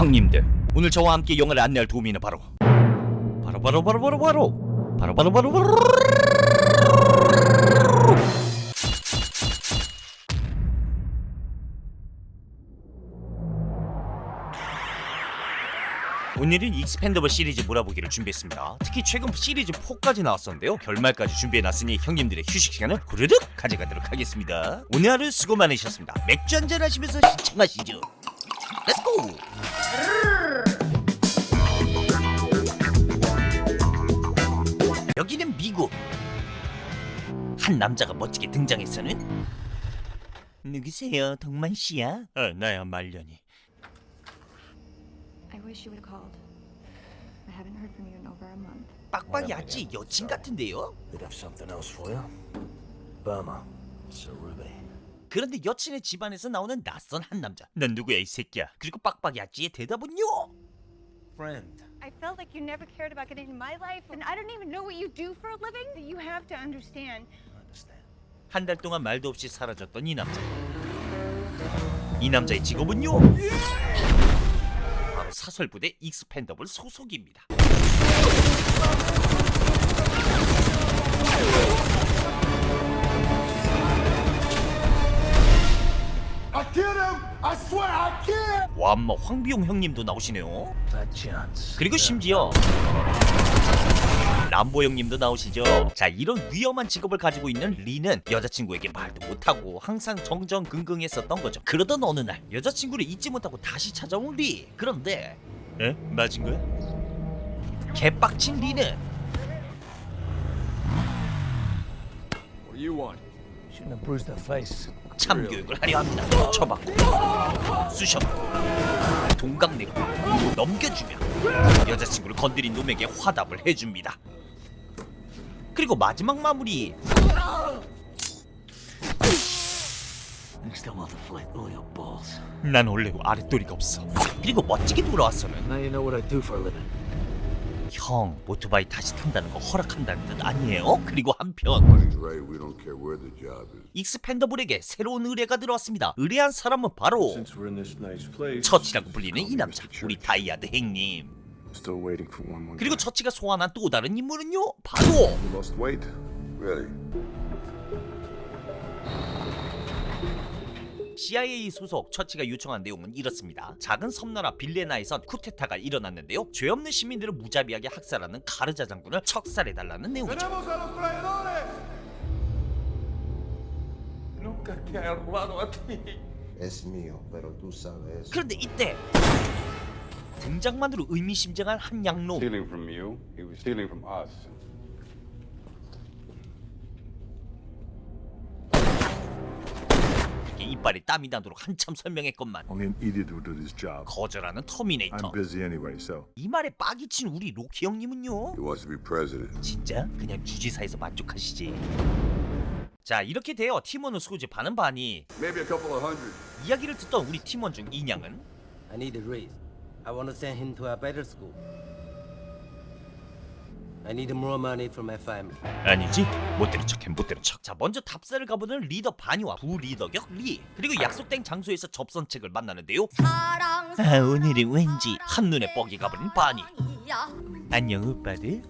형님들, 오늘 저와 함께 영화를 안내할 도우미는 바로 오늘은 익스펜더블 시리즈 몰아보기를 준비했습니다. 특히 최근 시리즈 4까지 나왔었는데요. 결말까지 준비해놨으니 형님들의 휴식 시간을 후루룩 가져가도록 하겠습니다. 오늘 하루 수고 많으셨습니다. 맥주 한잔 하시면서 시청하시죠. 렛츠고! 여기는 미국. 한 남자가 멋지게 등장해서는 누구세요? 덕만씨야? 나야 말년이. I wish you would have called. I haven't heard from you in over a month. 빡빡이 아찌 여친 같은데요? We'd have something else for you. Burma, Sir Ruby. 그런데 여친의 집안에서 나오는 낯선 한 남자. 넌 누구야 이 새끼야? 그리고 빡빡이 아찌의 대답은요? Friend. I felt like you never cared about getting into my life, and I don't even know what you do for a living. You have to understand. I understand. 한 달 동안 말도 없이 사라졌던 이 남자. 이 남자의 직업은요? 바로 사설부대 익스펜더블 소속입니다. I killed him! I swear I killed! 와엄마 황비용 형님도 나오시네요. That chance. 그리고 심지어 람보 형님도 나오시죠. 자, 이런 위험한 직업을 가지고 있는 리는 여자친구에게 말도 못하고 항상 정정긍긍했었던 거죠. 그러던 어느 날 여자친구를 잊지 못하고 다시 찾아온 리. 그런데 맞은 거야? 개빡친 리는 What do you want? Shouldn't have bruised her face. 참교육을 하려 합니다. 쳐박고 쑤셔박고 동강내고 넘겨주며 여자친구를 건드린 놈에게 화답을 해줍니다. 그리고 마지막 마무리. You still want to fight all your balls. 난 원래 아랫도리가 없어. 그리고 멋지게 돌아와서는 Now you know what I do for a living. 형, 오토바이 다시 탄다는 거 허락한다는 뜻 아니에요? 그리고 한편 Money's right. We don't care where the job is. 익스펜더블에게 새로운 의뢰가 들어왔습니다. 의뢰한 사람은 바로 Since we're in this nice place, 처치라고 불리는 이 남자, 우리 다이아드 행님. Still waiting for one more. 그리고 처치가 소환한 또 다른 인물은요, 바로 You lost weight? Really? CIA 소속 처치가 요청한 내용은 이렇습니다. 작은 섬나라 빌레나에선 쿠데타가 일어났는데요. 죄 없는 시민들을 무자비하게 학살하는 가르자 장군을 척살해달라는 내용이죠. ¡Tenemos a los traidores! Nunca te he robado a ti. Es mío, pero tú sabes eso. 그런데 이때 등장만으로 의미심장한 한 양놈. Stealing from you, he was stealing from us. 이게 이빨에 땀이 나도록 한참 설명했건만 Only an idiot would do this job. 거절하는 터미네이터. I'm busy anyway, so. 이 말에 빡이 친 우리 로키 형님은요? He wants to be president. 진짜? 그냥 주지사에서 만족하시지. 자, 이렇게 되어 팀원은 소집 반은 반이. Maybe a couple of hundred. 이야기를 듣던 우리 팀원 중 인양은 I need a raise. I want to send him to a better school. I need more money for my family. 아니지? 못 때린 척해, 못 때린 척. 자, 먼저 답사를 가보는 리더 바니와 부리더격 리, 그리고 약속된 장소에서 접선책을 만나는데요. 오늘은 왠지 한눈에 뻑이 가버린 바니. 안녕 오빠들.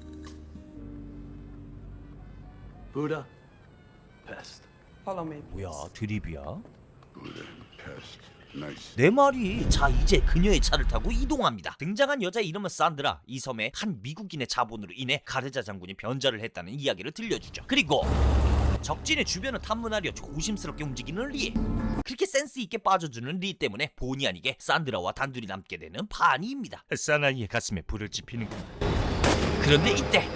Buddha. Pest. 뭐야, 드립이야? Buddha and pest. Nice. 내 말이. 자, 이제 그녀의 차를 타고 이동합니다. 등장한 여자 이름은 산드라. 이 섬에 한 미국인의 자본으로 인해 가르자 장군이 변절을 했다는 이야기를 들려주죠. 그리고 적진의 주변을 탐문하려 조심스럽게 움직이는 리. 그렇게 센스 있게 빠져주는 리 때문에 본의 아니게 산드라와 단둘이 남게 되는 바니입니다. 사나이의 가슴에 불을 지피는구나. 그런데 이때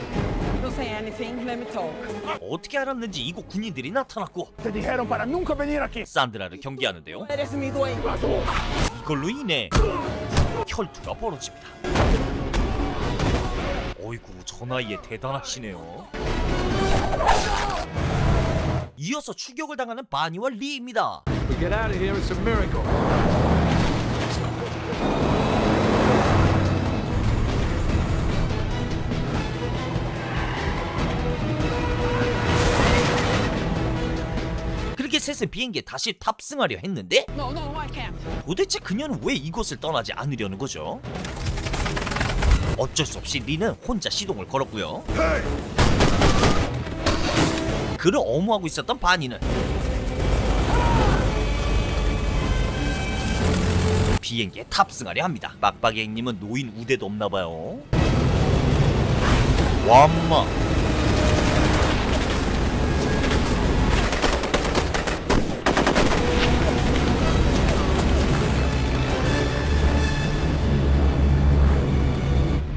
Don't say anything. Let me talk. 어떻게 알았는지 이곳 군인들이 나타났고 Te dijeron para nunca venir aquí. 산드라를 경계하는데요. Eres mi dueño. 이걸로 인해 혈투가 벌어집니다. 어이구, 저 나이에 대단하시네요. 이어서 추격을 당하는 바니와 리입니다. We get out of here, it's a miracle. 그렇게 어셋의 비행기에 다시 탑승하려 했는데 No, no, I can't. 도대체 그녀는 왜 이곳을 떠나지 않으려는 거죠? 어쩔 수 없이 리는 혼자 시동을 걸었고요. 그를 엄호하고 있었던 바니는 비행기에 탑승하려 합니다. 빡빡이행님은 노인 우대도 없나봐요. 완마.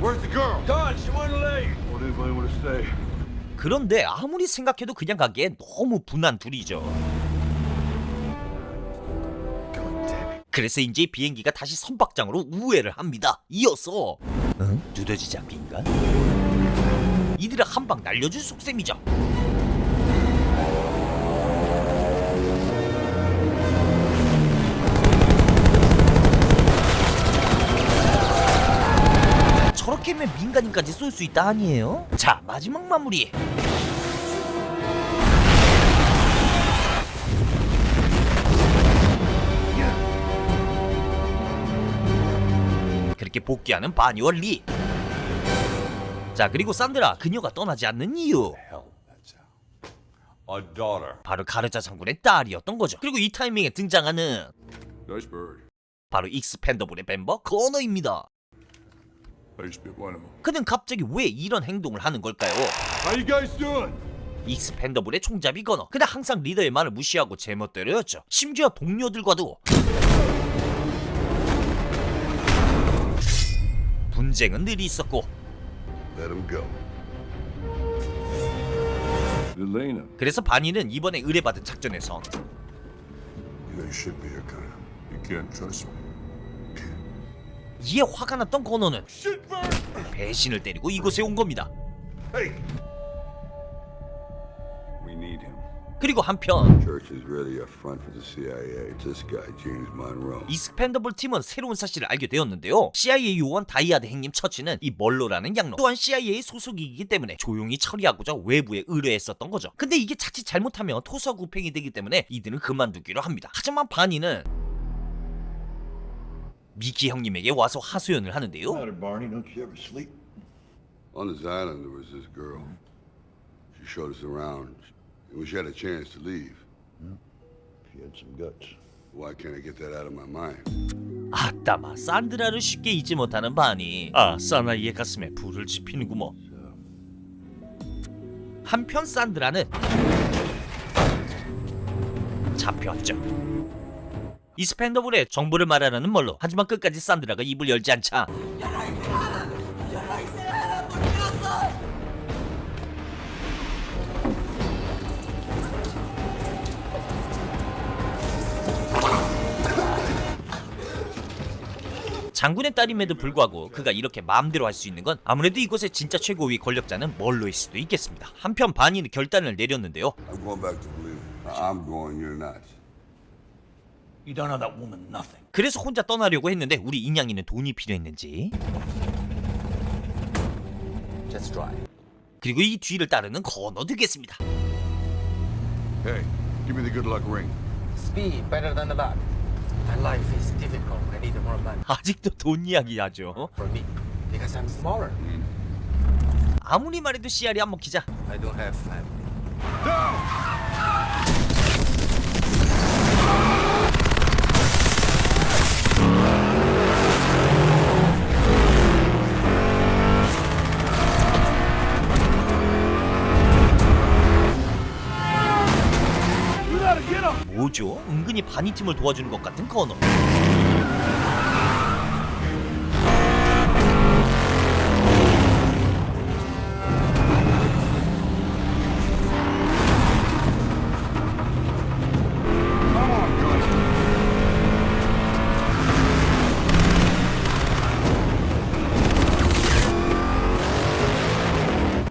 Where's the girl? God, she wouldn't leave. What anybody want to say? 그런데 아무리 생각해도 그냥 가기에 너무 분한 둘이죠. 그래서인지 비행기가 다시 선박장으로 우회를 합니다. 이어서 두더지 잡기인가? 이들을 한 방 날려줄 속셈이죠. 저렇게면 민간인까지 쏠 수 있다 아니에요? 자, 마지막 마무리. 그렇게 복귀하는 바니와 리. 자, 그리고 산드라, 그녀가 떠나지 않는 이유, Hell, that's a daughter. 바로 가르자 장군의 딸이었던 거죠. 그리고 이 타이밍에 등장하는 Nice bird. 바로 익스펜더블의 멤버 거너입니다. I used to be one of them. 그는 갑자기 왜 이런 행동을 하는 걸까요? How you guys doing? 익스펜더블의 총잡이 거너. 그는 항상 리더의 말을 무시하고 제멋대로였죠. 심지어 동료들과도 분쟁은 늘 있었고, Let him go. Elena. 그래서 바니는 이번에 의뢰받은 작전에서 You know you should be here, Connor. You can't trust me. 이에 화가 났던 거너는 배신을 때리고 이곳에 온 겁니다. Hey! We need him. 그리고 한편 Church is really a front for the CIA. It's this guy, James Monroe. 익스펜더블 팀은 새로운 사실을 알게 되었는데요. CIA 요원 다이아드 행님 처치는 이 멀로라는 양로 또한 CIA 소속이기 때문에 조용히 처리하고자 외부에 의뢰했었던 거죠. 근데 이게 자칫 잘못하면 토사구팽이 되기 때문에 이들은 그만두기로 합니다. 하지만 바니는 미키 형님에게 와서 하소연을 하는데요. Barney, don't you ever sleep? On this island, there was this girl. She showed us around. And we had a chance to leave. She had some guts. Why can't I get that out of my mind? 아따마, 산드라를 쉽게 잊지 못하는 바니. 사나이의 가슴에 불을 지피는구먼. 한편 산드라는 잡혔죠. 익스펜더블의 정보를 말하라는 멀로. 하지만 끝까지 산드라가 입을 열지 않자 장군의 딸임에도 불구하고 그가 이렇게 마음대로 할 수 있는 건 아무래도 이곳의 진짜 최고위 권력자는 멀로일 수도 있겠습니다. 한편 바니는 결단을 내렸는데요. I'm going back to believe. I'm going, you're not. You don't know that woman nothing. 그래서 혼자 떠나려고 했는데 우리 인양이는 돈이 필요했는지 Just try. 그리고 이 뒤를 따르는 건어 되겠습니다. Hey, give me the good luck ring. Speed better than the luck. My life is difficult. I need more money 아직도 돈 이야기하죠. for me because I'm smaller. 아무리 말해도 씨알이 안 먹히자 I don't have family. 뭐죠? 은근히 바니 팀을 도와주는 것 같은 건어.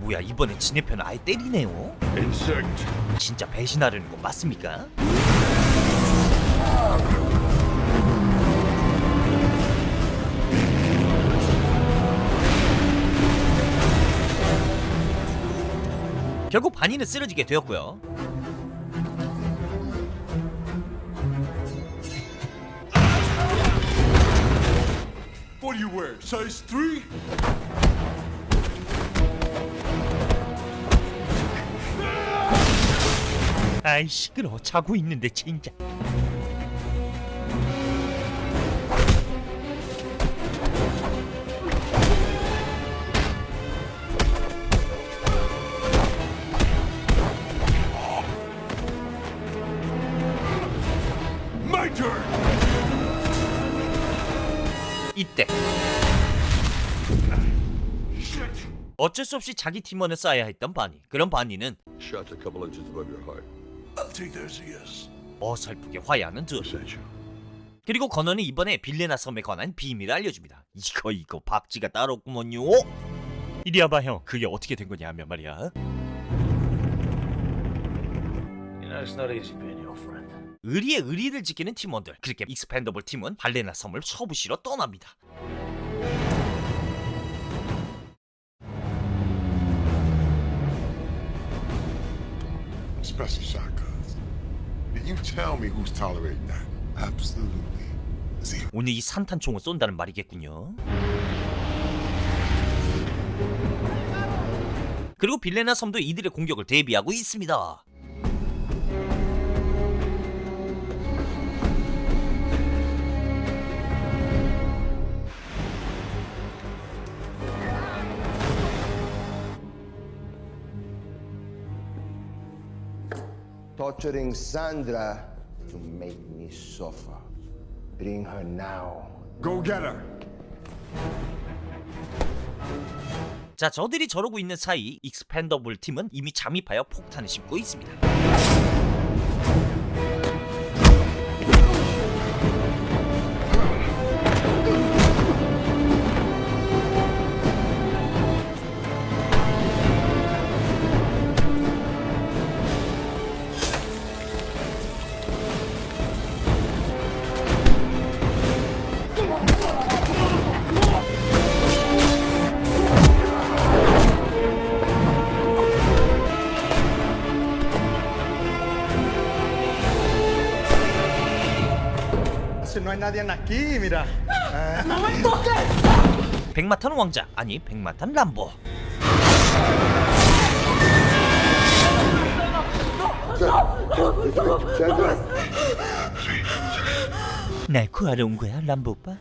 뭐야, 이번에 지네 편을 아예 때리네요. Insect. 진짜 배신하려는 건 맞습니까? 결국 바니는 쓰러지게 되었고요. you wear? Size 3? 아이 시끄러워. 자고 있는데 진짜. My turn! 이때 어쩔 수 없이 자기 팀원을 쏴야 했던 바니. 그런 바니는 Shots a couple inches above your heart. I'll take that as a yes. 어설프게 화해하는 둘. Sent you. 그리고 건너는 이번에 빌레나 섬에 관한 비밀을 알려줍니다. 이거 박쥐가 따로 없구먼요. 이리 와봐 형. 그게 어떻게 된 거냐 하면 말이야. You know, it's not easy being your friend. 의리의 의리를 지키는 팀원들. 그렇게 익스펜더블 팀은 발레나 섬을 처부시러 떠납니다. Especially shotguns. Can you tell me who's tolerating that? Absolutely zero. 오늘 이 산탄총을 쏜다는 말이겠군요. 그리고 빌레나 섬도 이들의 공격을 대비하고 있습니다. Torturing Sandra to make me suffer. Bring her now. Go get her. 자, 저들이 저러고 있는 사이 익스펜더블 팀은 이미 잠입하여 폭탄을 심고 있습니다. No hay nadie aquí, mira. 백마탄 왕자, 아니 백마탄 람보. 날 구하러 온 거야, 람보 오빠?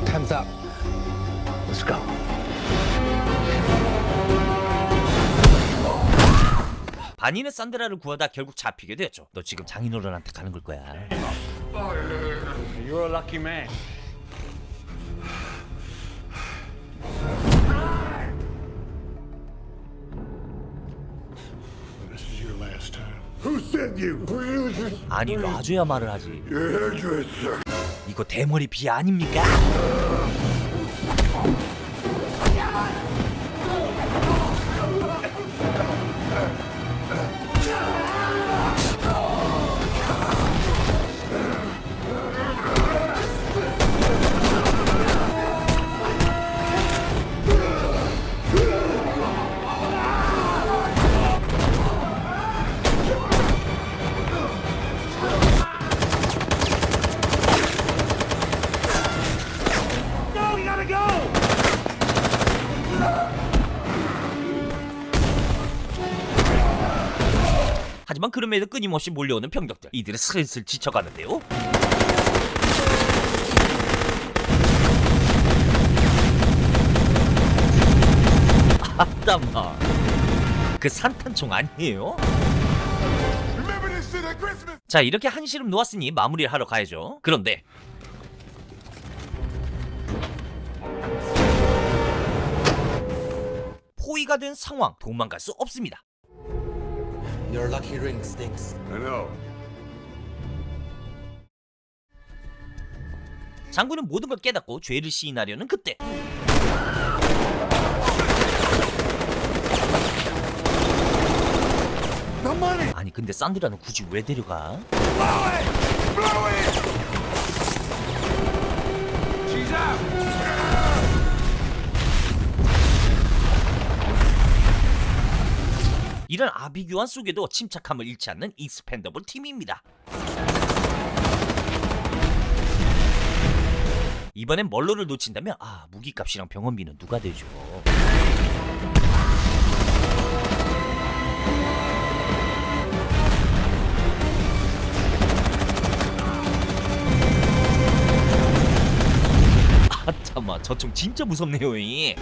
Time's up. Let's go. 바니는 산드라를 구하다 결국 잡히게 되었죠. 너 지금 장인어른한테 가는 걸 거야. You're a lucky man. This is your last time. Who sent you? 아니 놔줘야 말을 하지. Your hairdresser. 이거 대머리 비 아닙니까? 하지만 그럼에도 끊임없이 몰려오는 병력들. 이들은 슬슬 지쳐가는데요. 아따마, 그 산탄총 아니에요? Remember this shit at Christmas. 자, 이렇게 한시름 놓았으니 마무리를 하러 가야죠. 그런데 포위가 된 상황, 도망갈 수 없습니다. Your lucky ring stinks. I know. 장군은 모든 걸 깨닫고 죄를 시인하려는 그때 아니 근데 산드라는 굳이 왜 데려가? 이런 아비규환 속에도 침착함을 잃지 않는 익스펜더블 팀입니다. 이번엔 멀로를 놓친다면 무기값이랑 병원비는 누가 대죠? 참아, 저 총 진짜 무섭네요. 이.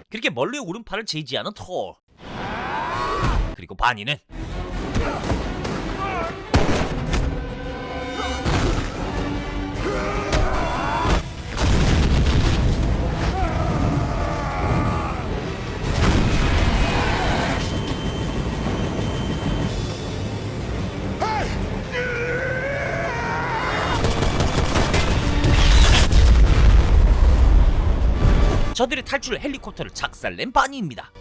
그렇게 멀리의 오른팔을 제지하는 톨. 그리고 바니는 저들의 탈출 헬리콥터를 작살낸 바니입니다.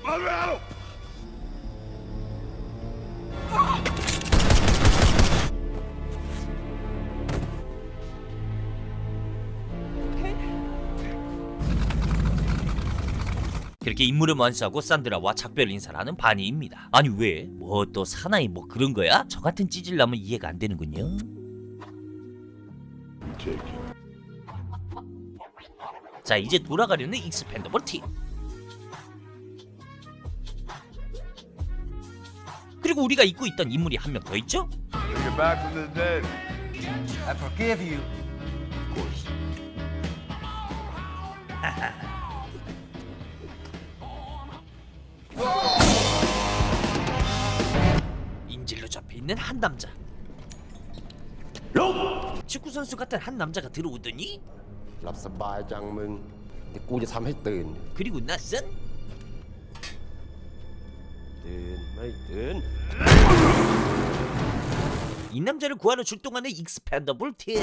그렇게 임무를 완수하고 산드라와 작별 인사를 하는 바니입니다. 아니 왜? 뭐 또 사나이 뭐 그런 거야? 저 같은 찌질남은 이해가 안 되는군요. 자, 이제 돌아가려는 익스펜더블 팀. 그리고 우리가 잊고 있던 인물이 한 명 더 있죠? You're back from the dead. I forgive you. Of course. 인질로 잡혀있는 한 남자. 축구 선수 같은 한 남자가 들어오더니 หลับสบายจังมึงเดี๋ยวกูจะทำให้ตื่น 그리고 나선 ตื่นไม่ตื่น 이 남자를 구하러 출동하는 익스펜더블 팀.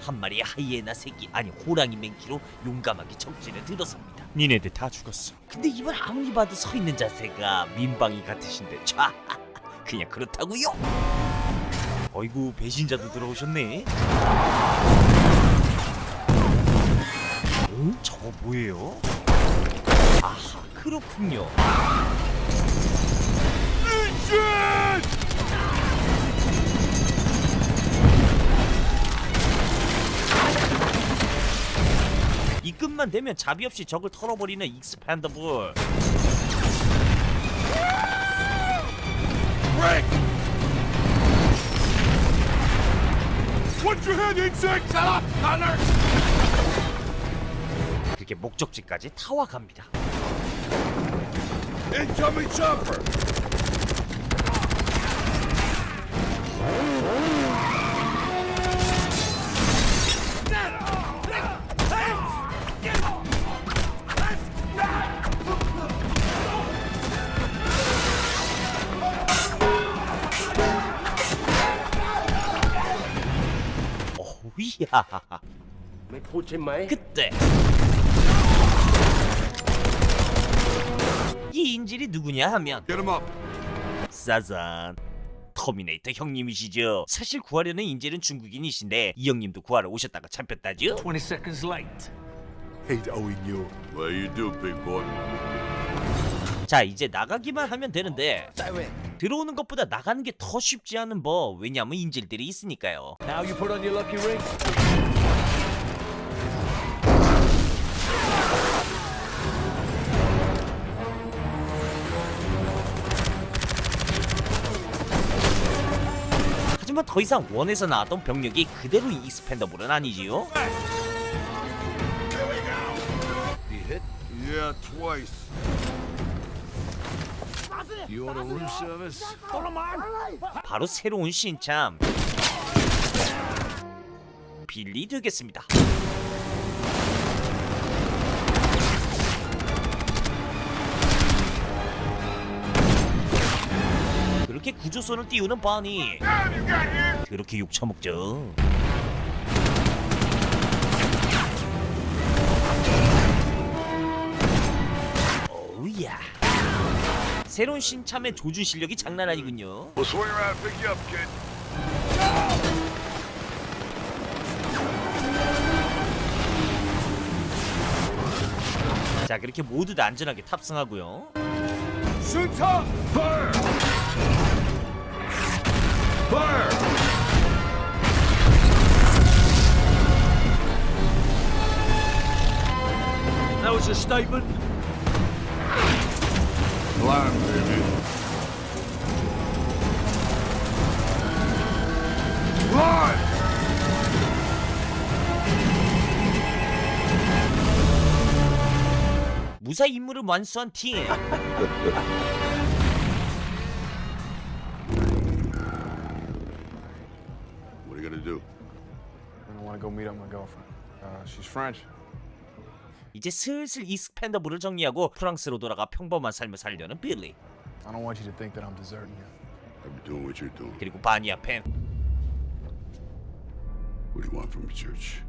한 마리의 하이에나 새끼 아니 호랑이 맹키로 용감하게 적진에 들어섭니다. 니네들 다 죽었어. 근데 이번 아무리 봐도 서 있는 자세가 민방위 같으신데 촤 그냥 그렇다고요? 어이구 배신자도 들어오셨네. 저거 뭐예요? 아하 그렇군요. 입금만 되면 자비 없이 적을 털어버리는 익스펜더블. What's your head, insect? Shut up, Connor! 그렇게 목적지까지 타와 갑니다. Incoming chopper! 오야. ไม่พูดใช่ไหม 그때 이 인질이 누구냐 하면 Get him up. 짜잔 터미네이터 형님이시죠. 사실 구하려는 인질은 중국인이신데 이 형님도 구하러 오셨다가 잡혔다죠. 20 seconds late. Hate owing you. Well, you do, big boy. 자 이제 나가기만 하면 되는데 들어오는 것보다 나가는 게 더 쉽지 않은 법. 왜냐면 인질들이 있으니까요. Now you put on your lucky ring. 하지만 더 이상 원에서 나왔던 병력이 그대로 익스펜더블은 아니지요. You hit? Yeah, twice. You want a room service? 바로 새로운 신참 빌리 되겠습니다. 그렇게 구조선을 띄우는 바니 그렇게 욕 처먹죠. 오우야 새로운 신참의 조준 실력이 장난 아니군요. We'll swing around and pick you up, kid. 자, 그렇게 모두 다 안전하게 탑승하고요. Shooter! Fire! Fire! That was a statement. Blind, baby. Blind! 무사 임무를 완수한 팀. What are you gonna do? I want to go meet up my girlfriend. She's French. 이제 슬슬 익스펜더블을 정리하고 프랑스로 돌아가 평범한 삶을 살려는 빌리. I don't want you to think that I'm deserting you. I'll be doing what you're doing. 그리고 바니와 펜. What do you want from me, Church?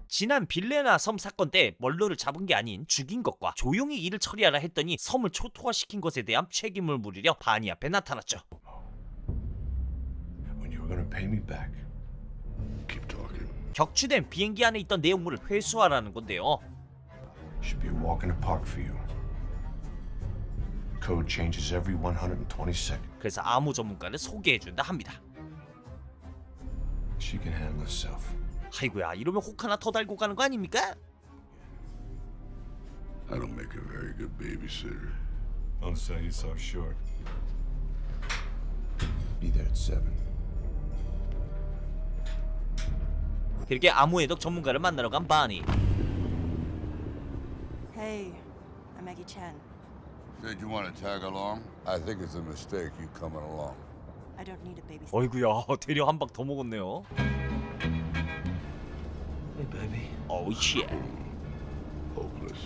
지난 빌레나 섬 사건 때 멀로를 잡은 게 아닌 죽인 것과 조용히 일을 처리하라 했더니 섬을 초토화시킨 것에 대한 책임을 물으려 바니 앞에 나타났죠. When you were gonna pay me back. Keep talking. 격추된 비행기 안에 있던 내용물을 회수하라는 건데요. Should be a walk in the park for you. Code changes every 120 seconds. 그래서 암호 전문가를 소개해준다 합니다. She can handle herself. 아이고야, 이러면 혹 하나 더 달고 가는 거 아닙니까? I don't make a very good babysitter. Don't sell yourself short. Be there at 7. 그렇게 암호 해독 전문가를 만나러 간 바니. Hey, I'm Maggie Chan. Said you want to tag along? I think it's a mistake you coming along. I don't need a babysitter. 어이구야, 대려 한 방 더 먹었네요. Hey, baby. 오우 쉣. Hopeless.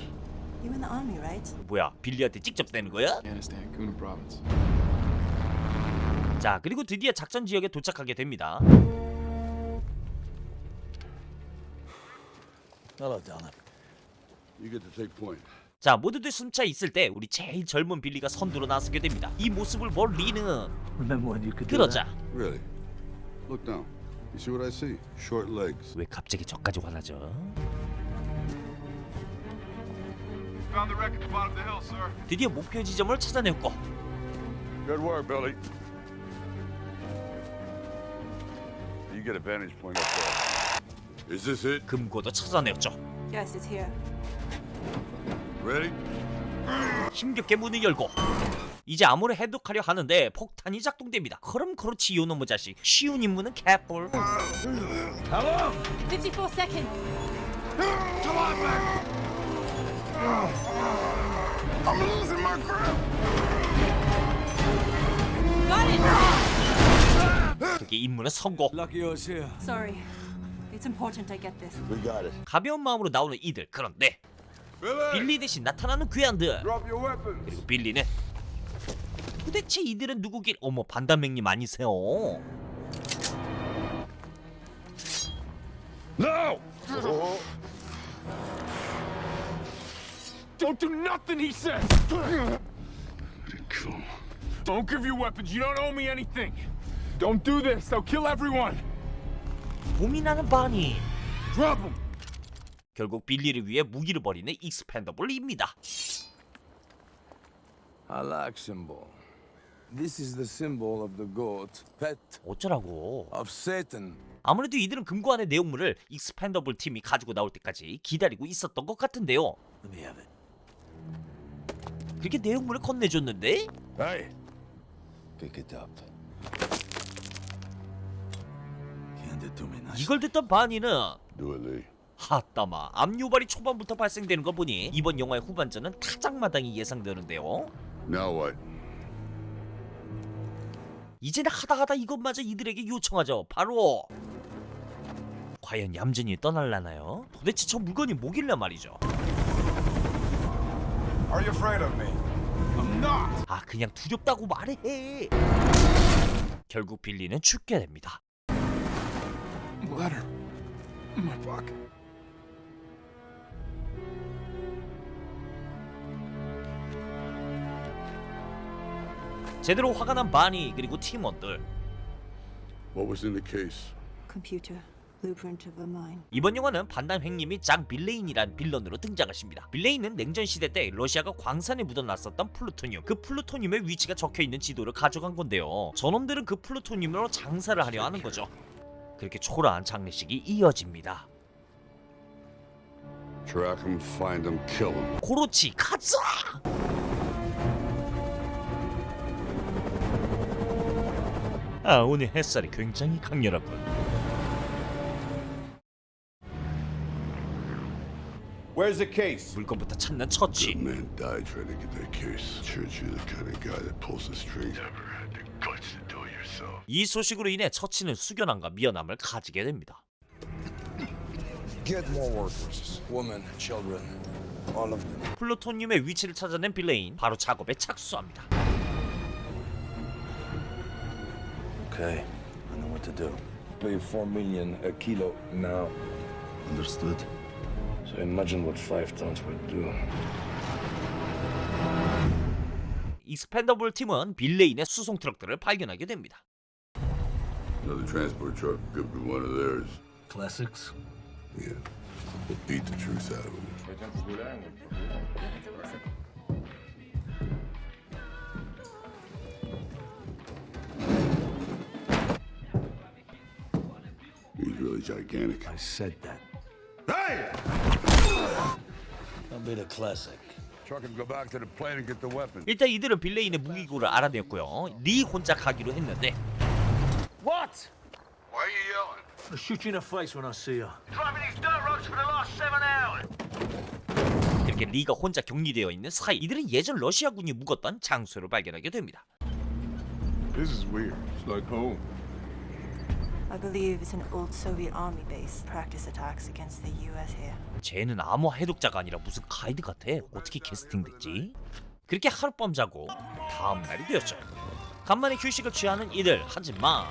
You in the army, right? 뭐야, 빌리한테 직접 되는 거야? Afghanistan, Kuna province. 자, 그리고 드디어 작전 지역에 도착하게 됩니다. Hello, darling. You get to take point. 자, 모두들 숨차 있을 때 우리 제일 젊은 빌리가 선두로 나서게 됩니다. 이 모습을 본 리는 Remember when you could 그러자 Really? Look down. You see what I see? Short legs. 왜 갑자기 저까지 화나죠? Found the wreck at the bottom of the hill, sir. 드디어 목표 지점을 찾아냈고 Good work, Billy. You get a vantage point up there. Is this it? 금고도 찾아냈죠. Yes, it's here. Ready? 힘겹게 문을 열고 이제 암호를 해독하려 하는데 폭탄이 작동됩니다. 그럼 그렇지 요놈의 자식. 쉬운 임무는 캣볼. 54 seconds. I'm losing my grip. Got it. 그게 임무는 성공. Lucky I was here. Sorry. It's important I get this. We got it. 가벼운 마음으로 나오는 이들. 그런데 빌리 대신 나타나는 괴한들. Drop your weapons. 그리고 빌리는 도대체 이들은 누구길? 어머, 반다맹님 아니세요? No! Don't do nothing, he says. Kill him. Don't give your weapons. You don't owe me anything. Don't do this. They'll kill everyone. 고민하는 바니. Drop him. 결국 빌리를 위해 무기를 버리는 익스펜더블입니다. I like symbol. This is the symbol of the goat, pet 어쩌라고. of Satan. 아무래도 이들은 금고 안의 내용물을 익스펜더블 팀이 가지고 나올 때까지 기다리고 있었던 것 같은데요. Let me have it. 그렇게 내용물을 건네줬는데 Hey! Pick it up. Hand it to me, nice. 이걸 듣던 바니는 Do it, Lee. 핫다마 압류발이 초반부터 발생되는 거 보니 이번 영화의 후반전은 타작마당이 예상되는데요. Now what? 이제는 하다하다 이것마저 이들에게 요청하죠. 바로 과연 얌전히 떠날라나요? 도대체 저 물건이 뭐길래 말이죠. Are you afraid of me? I'm not. 아, 그냥 두렵다고 말해. 결국 빌리는 죽게 됩니다. Letter in my pocket. 제대로 화가 난 바니 그리고 팀원들. What was in the case? Computer. Blueprint of a mine. 이번 영화는 반담 행님이 장 빌레인이란 빌런으로 등장하십니다. 빌레인은 냉전 시대 때 러시아가 광산에 묻어놨었던 플루토늄, 그 플루토늄의 위치가 적혀있는 지도를 가져간 건데요. 저놈들은 그 플루토늄으로 장사를 하려 하는 거죠. 그렇게 초라한 장례식이 이어집니다. Track him, find him, kill him. 그렇지, 가자! 아, 오늘 햇살이 굉장히 강렬하군. Where's the case? 물건부터 찾는 처치. Good man died trying to get that case. Church, you're the kind of guy that pulls the strings. Never had the guts to do it yourself. 이 소식으로 인해 처치는 숙연함과 미안함을 가지게 됩니다. Get more workers. Women, children, all of them. 플루토늄의 위치를 찾아낸 빌레인, 바로 작업에 착수합니다. Okay, I know what to do. Pay 4 million a kilo now. Understood. So imagine what 5 tons would do. 익스펜더블 팀은 빌레인의 수송 트럭들을 발견하게 됩니다. Another transport truck could be one of theirs. Classics. Yeah. We'll beat the truth out of him. He's really gigantic. I said that. Hey! I'll be the classic. Truck and go back to the plane and get the weapon. 일단 이들은 빌레인의 무기고를 알아냈고요. 리 혼자 가기로 했는데 What? Why are you yelling? I'll shoot you in the face when I see you. Driving these dirt roads for the last 7 hours. 그렇게 리가 혼자 격리되어 있는 사이, 이들은 예전 러시아군이 묵었던 장소를 발견하게 됩니다. This is weird. It's like home. I believe it's an old Soviet army base. Practice attacks against the US here. 쟤는 암호 해독자가 아니라 무슨 가이드 같아. 어떻게 캐스팅됐지? 그렇게 하룻밤 자고 다음 날이 되었죠. 간만에 휴식을 취하는 이들. 하지만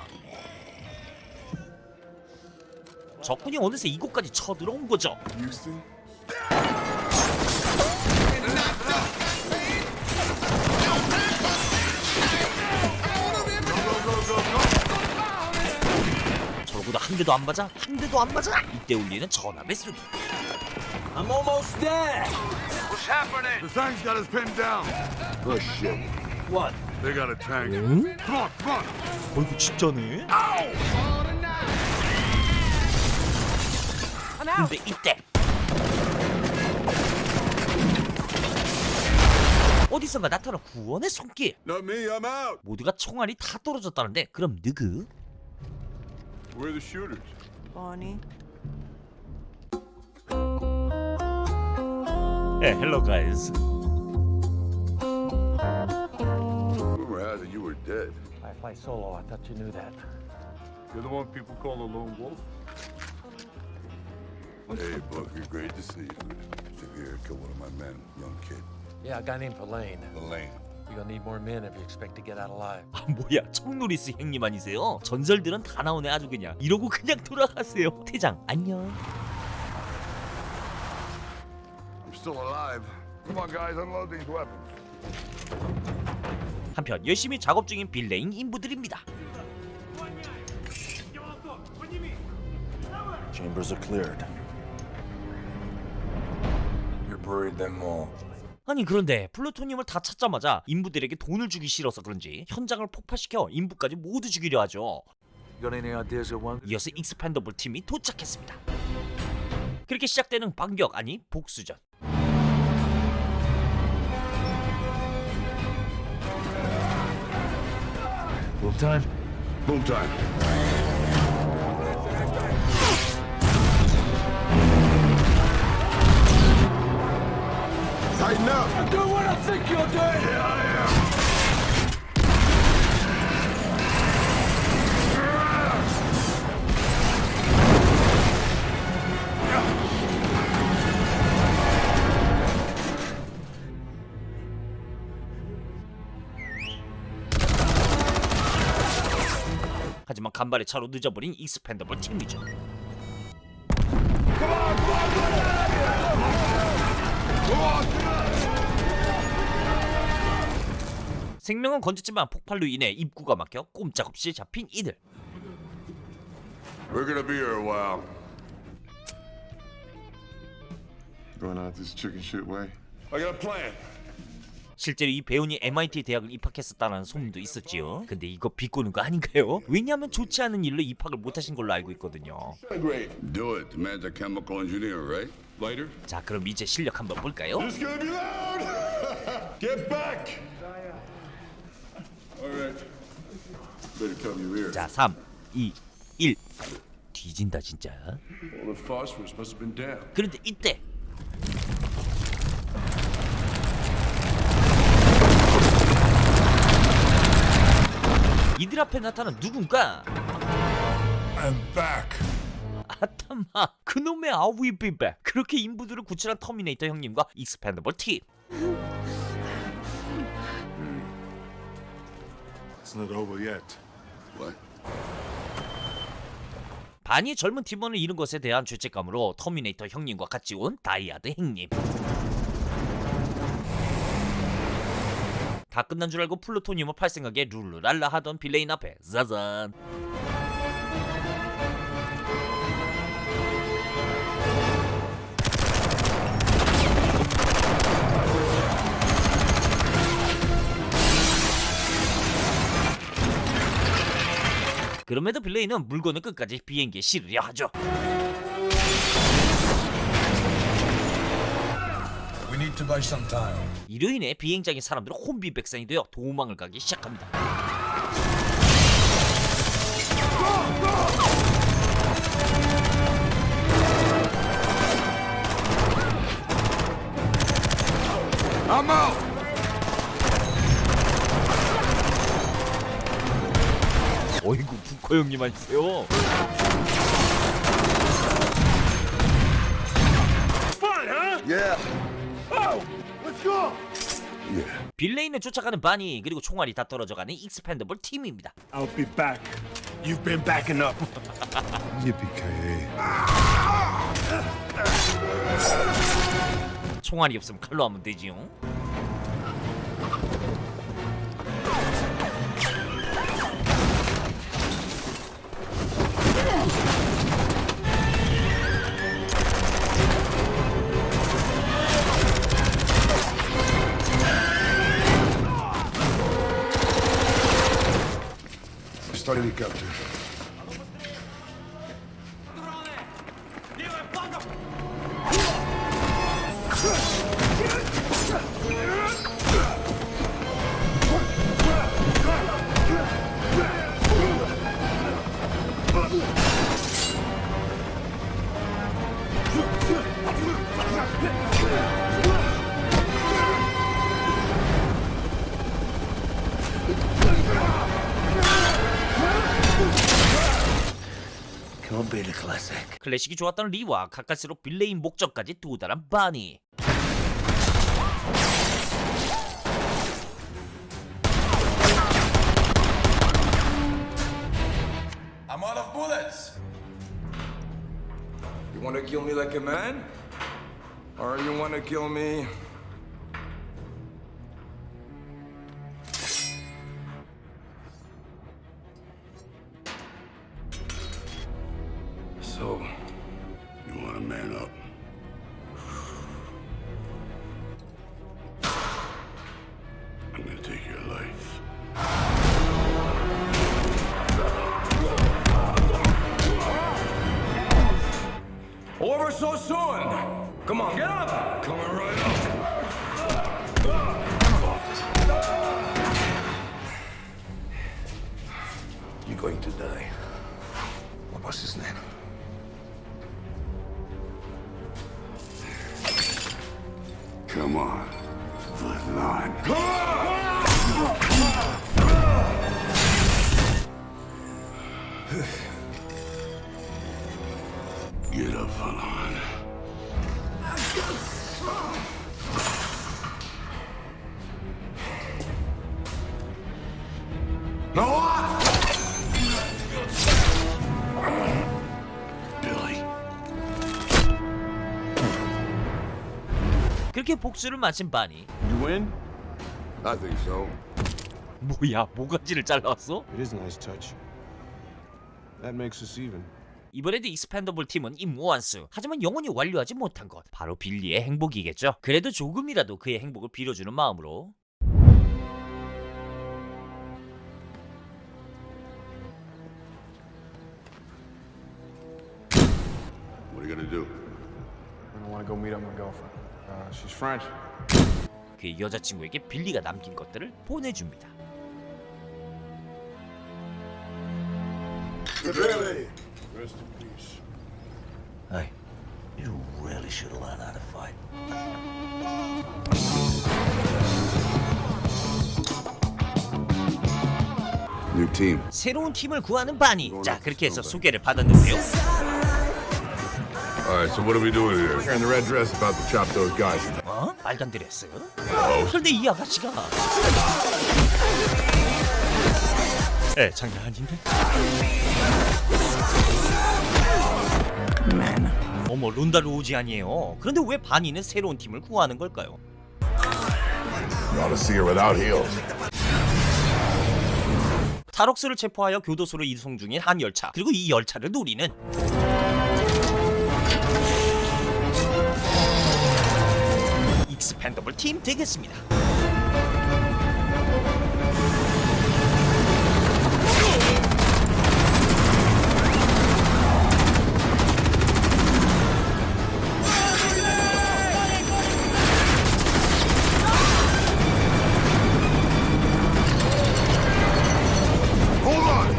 적군이 어느새 이곳까지 쳐들어온 거죠. Houston? 저보다 한 대도 안 맞아? 한 대도 안 맞아? 이때 울리는 전화벨 소리. I'm almost there. What's happening? The thing's got us pinned down. Oh, shit. What? They got a tank. 응? Come on, come on. 이거 진짜네? 근데 이때 어디선가 나타난 구원의 손길. Not me, I'm out. 모두가 총알이 다 떨어졌다는데 그럼 누구? Where are the shooters? Bonnie. Hey, hello guys. Rumor has it you were dead. I fly solo. I thought you knew that. You're the one people call a lone wolf? Hey, Booker, great to see you. Severe killed one of my men, young kid. Yeah, a guy named Verlaine. Elaine. You're gonna need more men if you expect to get out alive. 아 뭐야, 청노리스 형님 아니세요? 전설들은 다 나오네 아주 그냥. 이러고 그냥 돌아가세요. 대장 안녕. I'm still alive. Come on, guys, unload these weapons. 한편 열심히 작업 중인 빌레인 인부들입니다. Chambers are cleared. You buried them all. 아니 그런데 플루토늄을 다 찾자마자 인부들에게 돈을 주기 싫어서 그런지 현장을 폭파시켜 인부까지 모두 죽이려 하죠. Got any ideas of one? 이어서 익스펜더블 팀이 도착했습니다. 그렇게 시작되는 반격 아니 복수전. Boom time? Boom time. Tighten up. Do what I think you're doing. Yeah, I am. 하지만 간발의 차로 늦어버린 익스펜더블 팀이죠. 생명은 건졌지만 폭발로 인해 입구가 막혀 꼼짝없이 잡힌 이들. We're gonna be here a while. Going out this chicken shit way? I got a plan. 실제로 이 배우니 MIT 대학을 입학했었다는 소문도 있었지요. 근데 이거 비꼬는 거 아닌가요? 왜냐하면 좋지 않은 일로 입학을 못하신 걸로 알고 있거든요. Great. Do it. The man's a chemical engineer, right? Later. 자, 그럼 이제 실력 한번 볼까요? It's gonna be loud! Get back! All right. Better cover your ear. 자, 3, 2, 1. 뒤진다 진짜. All the phosphorus must have been down. 그런데 이때 이들 앞에 나타난 누군가. I'm back. 아타마, 그놈의 I will be back. 그렇게 인부들을 구출한 터미네이터 형님과 익스펜더블 팀. It's not over yet. What? 반이 젊은 팀원을 잃은 것에 대한 죄책감으로 터미네이터 형님과 같이 온 다이아드 형님. 다 끝난 줄 알고 플루토늄을 팔 생각에 룰루랄라 하던 빌레인 앞에 짜잔. 그럼에도 빌레인은 물건을 끝까지 비행기에 실으려 하죠. We need to buy some time. 이로 인해 비행장의 사람들은 혼비백산이 되어 도망을 가기 시작합니다. I'm out! 어이구, 부커 형님 아니세요? Yeah. 빌레인을 쫓아가는 바니, 그리고 총알이 다 떨어져가는 익스펜더블 팀입니다. I'll be back. You've been backing up. Yippee-ki-yay. 총알이 없으면 칼로 하면 되지요. Start helicopter. 클래식이 좋았던 리와 가까스로 빌레인 목적까지 도달한 바니. I'm out of bullets. You want to kill me like a man? Or you want to kill me? So, you want to man up? I'm gonna take your life. Over so soon! Come on, get up! Coming right up! You're going to die. What was his name? Come on, Valon. Get up, Valon. No! Billy. 그렇게 복수를 마친 바니. You win? I think so. 뭐야, 모가지를 잘라왔어? It is a nice touch. That makes us even. 이번에도 익스펜더블 팀은 임무 완수. 하지만 영원히 완료하지 못한 것, 바로 빌리의 행복이겠죠. 그래도 조금이라도 그의 행복을 빌어주는 마음으로 What are you gonna do? I don't want to go meet up my girlfriend. She's French. 그의 여자친구에게 빌리가 남긴 것들을 보내줍니다. Billy! Rest in peace. Hey, you really should have learned how to fight. New team. 새로운 팀을 구하는 바니. 자, 그렇게 해서 소개를 받았는데요. All right, so what are we doing here? Wearing the red dress about to chop those guys. 어? 빨간 드레스? 그런데 이 아가씨가 장난 아닌데? 어머, 론다 로우지 아니에요. 그런데 왜 바니는 새로운 팀을 구하는 걸까요? You ought to see her without heels. 타록스를 체포하여 교도소로 이송 중인 한 열차. 그리고 이 열차를 노리는 익스펜더블 팀 되겠습니다. Hold on!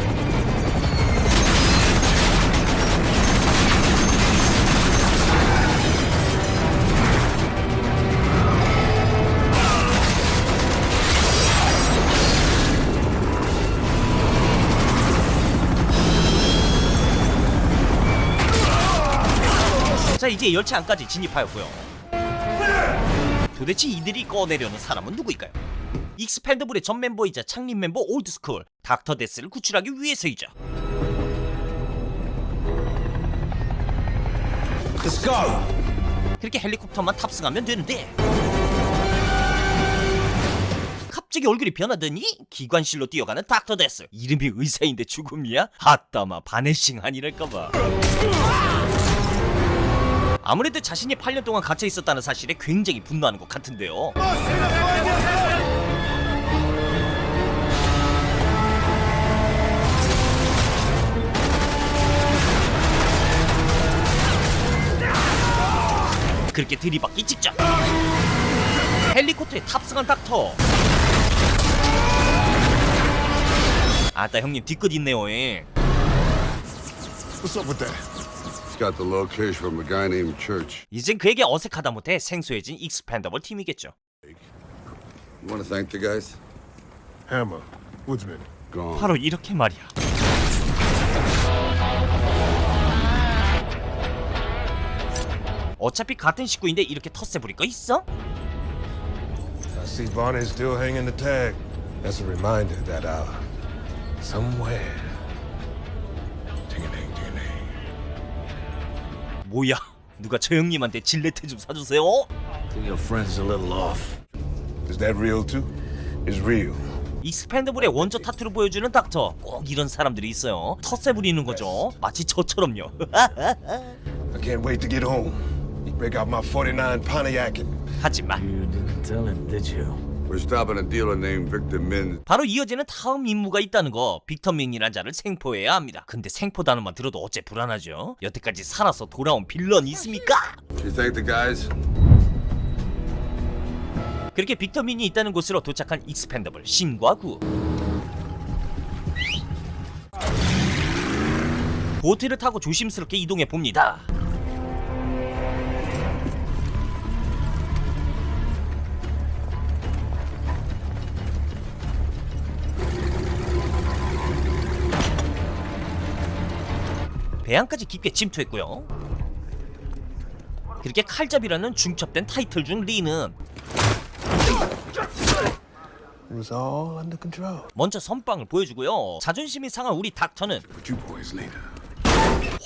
자, 이제 열차 안까지 진입하였고요. 도대체 이들이 꺼내려는 사람은 누구일까요? 익스펜더블의 전 멤버이자 창립 멤버 올드스쿨 닥터 데스를 구출하기 위해서이죠. Let's go! 그렇게 헬리콥터만 탑승하면 되는데 갑자기 얼굴이 변하더니 기관실로 뛰어가는 닥터 데스. 이름이 의사인데 죽음이야? 아따마 바네싱 아니랄까봐. 아무래도 자신이 8년 동안 갇혀 있었다는 사실에 굉장히 분노하는 것 같은데요. 그렇게 들이받기 직전 헬리콥터에 탑승한 닥터. 아따 형님 뒤끝 있네요. What's up with that? It's got the location from a guy named Church. 이젠 그에게 어색하다 못해 생소해진 익스펜더블 팀이겠죠. You want to thank the guys? Hammer, Woodsman. Gone. 바로 이렇게 말이야. 어차피 같은 식구인데 이렇게 텃세 부릴 거 있어? I see Barney's still hanging the tag. That's a reminder that somewhere. 뭐야? 누가 저 형님한테 질레테 좀 사주세요? Think your friend's a little off. Is that real too? It's real. 익스펜더블의 원조 타투를 보여주는 닥터. 꼭 이런 사람들이 있어요. 텃세 부리는 거죠. 마치 저처럼요. I can't wait to get home. Break out my 49 Pontiac and... 하지만 You didn't tell him, did you? We're stopping a dealer named Victor Min. 바로 이어지는 다음 임무가 있다는 거. 빅터 민이란 자를 생포해야 합니다. 근데 생포 단어만 들어도 어째 불안하죠? 여태까지 살아서 돌아온 빌런이 있습니까? You thank the guys? 그렇게 빅터 민이 있다는 곳으로 도착한 익스펜더블 신과 구. 보트를 타고 조심스럽게 이동해 봅니다. 배안까지 깊게 침투했고요. 그렇게 칼잡이라는 중첩된 타이틀 중 리는 It was all under control. 먼저 선빵을 보여주고요. 자존심이 상한 우리 닥터는 Put you boys later.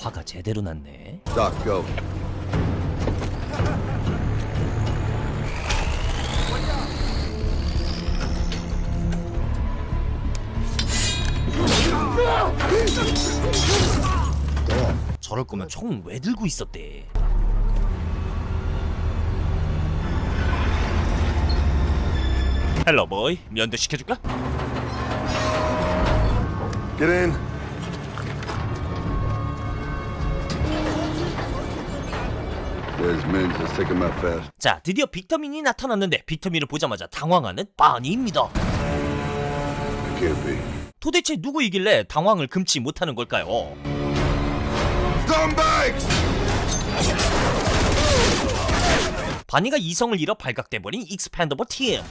화가 제대로 났네. Doc, go. 저럴 거면 총 왜 들고 있었대? 헬로 보이, 면도 시켜줄까? Get in. There's men, let's take him out fast. 자, 드디어 빅터민이 나타났는데 빅터민을 보자마자 당황하는 바니입니다. It can't be. 도대체 누구이길래 당황을 금치 못하는 걸까요? Scumbags! 바니가 이성을 잃어 발각돼버린 익스펜더블 팀.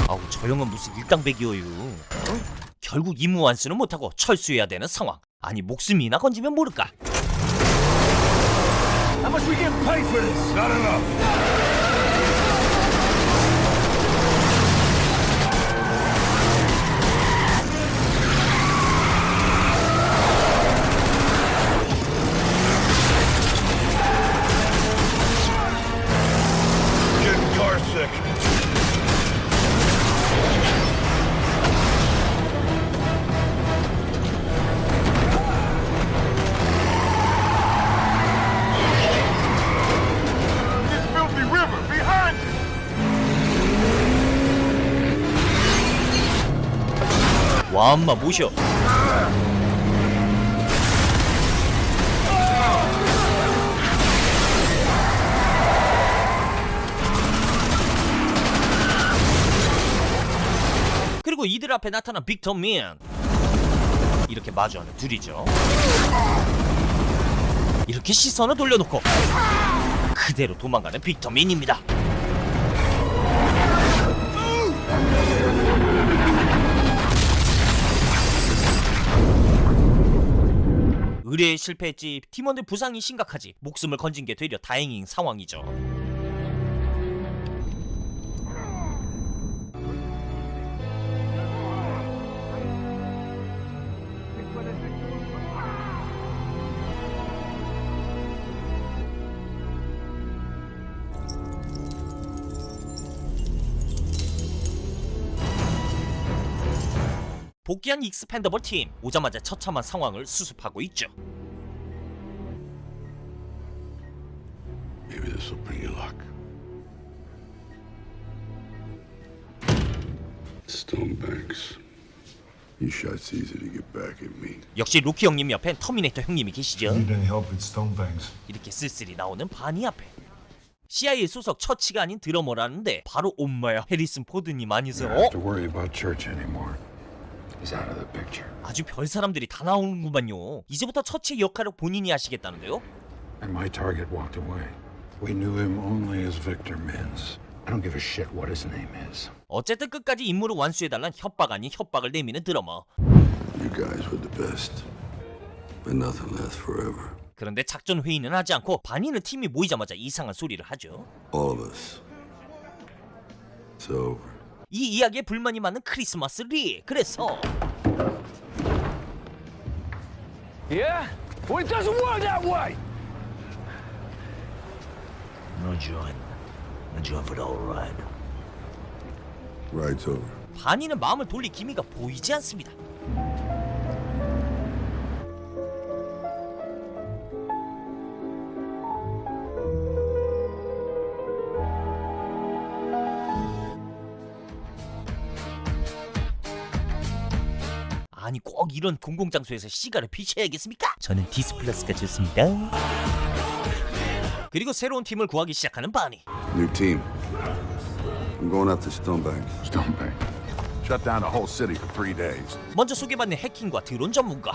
아우, 저 형은 무슨 일당백이어요. 결국 임무 완수는 못하고 철수해야 되는 상황. 아니, 목숨이나 건지면 모를까. How much we getting paid for this? Not enough. Getting car sick. This filthy river behind you! 와, 엄마 모셔. 그리고 이들 앞에 나타난 빅터민. 이렇게 마주하는 둘이죠. 이렇게 시선을 돌려놓고 그대로 도망가는 빅터민입니다. 의뢰에 실패했지. 팀원들 부상이 심각하지. 목숨을 건진 게 되려 다행인 상황이죠. 복귀한 익스펜더블 팀, 오자마자 처참한 상황을 수습하고 있죠. Maybe this will bring you luck. Stonebanks. You shot Caesar to get back at me. 역시 로키 형님 옆엔 터미네이터 형님이 계시죠. Need any help with Stonebanks? 이렇게 쓸쓸히 나오는 바니 앞에 CIA 소속 처치가 아닌 드러머라는데 바로 엄마야 해리슨 포드님 아니세요? You don't have to worry about Church anymore. He's out of the picture. 아주 별 사람들이 다 나오는구만요. 이제부터 처치의 역할을 본인이 하시겠다는데요? And my target walked away. We knew him only as Victor Mins. I don't give a shit what his name is. 어쨌든 끝까지 임무를 완수해달란 협박 아닌 협박을 내미는 드러머. You guys were the best, but nothing lasts forever. 그런데 작전 회의는 하지 않고 바니는 팀이 모이자마자 이상한 소리를 하죠. All of us. It's over. 이 이야기에 불만이 많은 크리스마스 리. 그래서 Yeah? Well, it doesn't work that way! No join. No join for the whole ride. Right's over. 바니는 마음을 돌릴 기미가 보이지 않습니다. 아니 꼭 이런 공공장소에서 시가를 피셔야겠습니까? 저는 디스플러스가 좋습니다. 그리고 새로운 팀을 구하기 시작하는 바니. New team. I'm going after Stonebanks. Stonebank. Shut down the whole city for 3 days. 먼저 소개받는 해킹과 드론 전문가.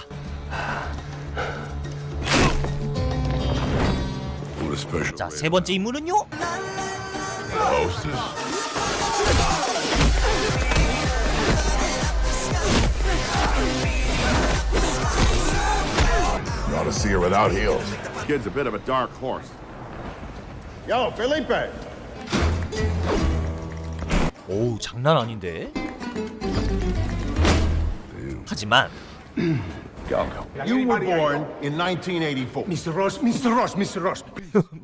Want a special 자, raid. 세 번째 임무는요. Hostess? You ought to see her without heels. Kid's a bit of a dark horse. Yo, Felipe! 오우 장난 아닌데. 하지만 You were born in 1984. Mr. Ross.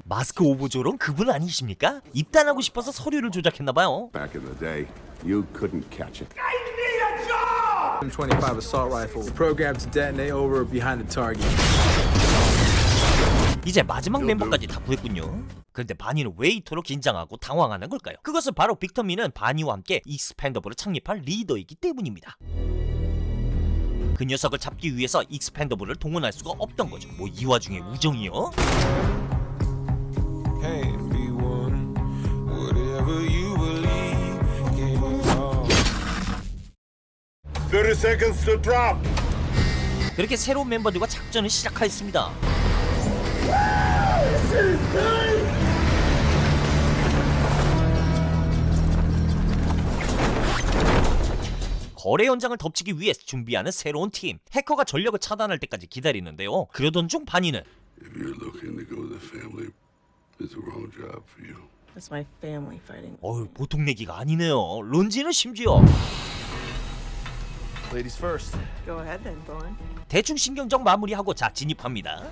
마스크 오보조론 그분 아니십니까? 입단하고 싶어서 서류를 조작했나봐요. Back in the day, you couldn't catch it. M25 assault rifle programmed to detonate over or behind the target. 이제 마지막 멤버까지 다 구했군요. 그런데 바니는 왜 이토록 긴장하고 당황하는 걸까요? 그것은 바로 빅터미는 바니와 함께 익스펜더블을 창립할 리더이기 때문입니다. 그 녀석을 잡기 위해서 익스펜더블을 동원할 수가 없던 거죠. 뭐 이 와중에 우정이요? Everyone, whatever you believe, give it all. 30 seconds to drop. 그렇게 새로운 멤버들과 작전을 시작하였습니다. 거래 현장을 덮치기 위해 준비하는 새로운 팀. 해커가 전력을 차단할 때까지 기다리는데요. 그러던 중 바니는 If you're looking to go with a family, it's the wrong job for you. That's my family fighting. 보통 내기가 아니네요. 론지는 심지어 Ladies first. Go ahead then, Thorn. 대충 신경정 마무리하고 자 진입합니다.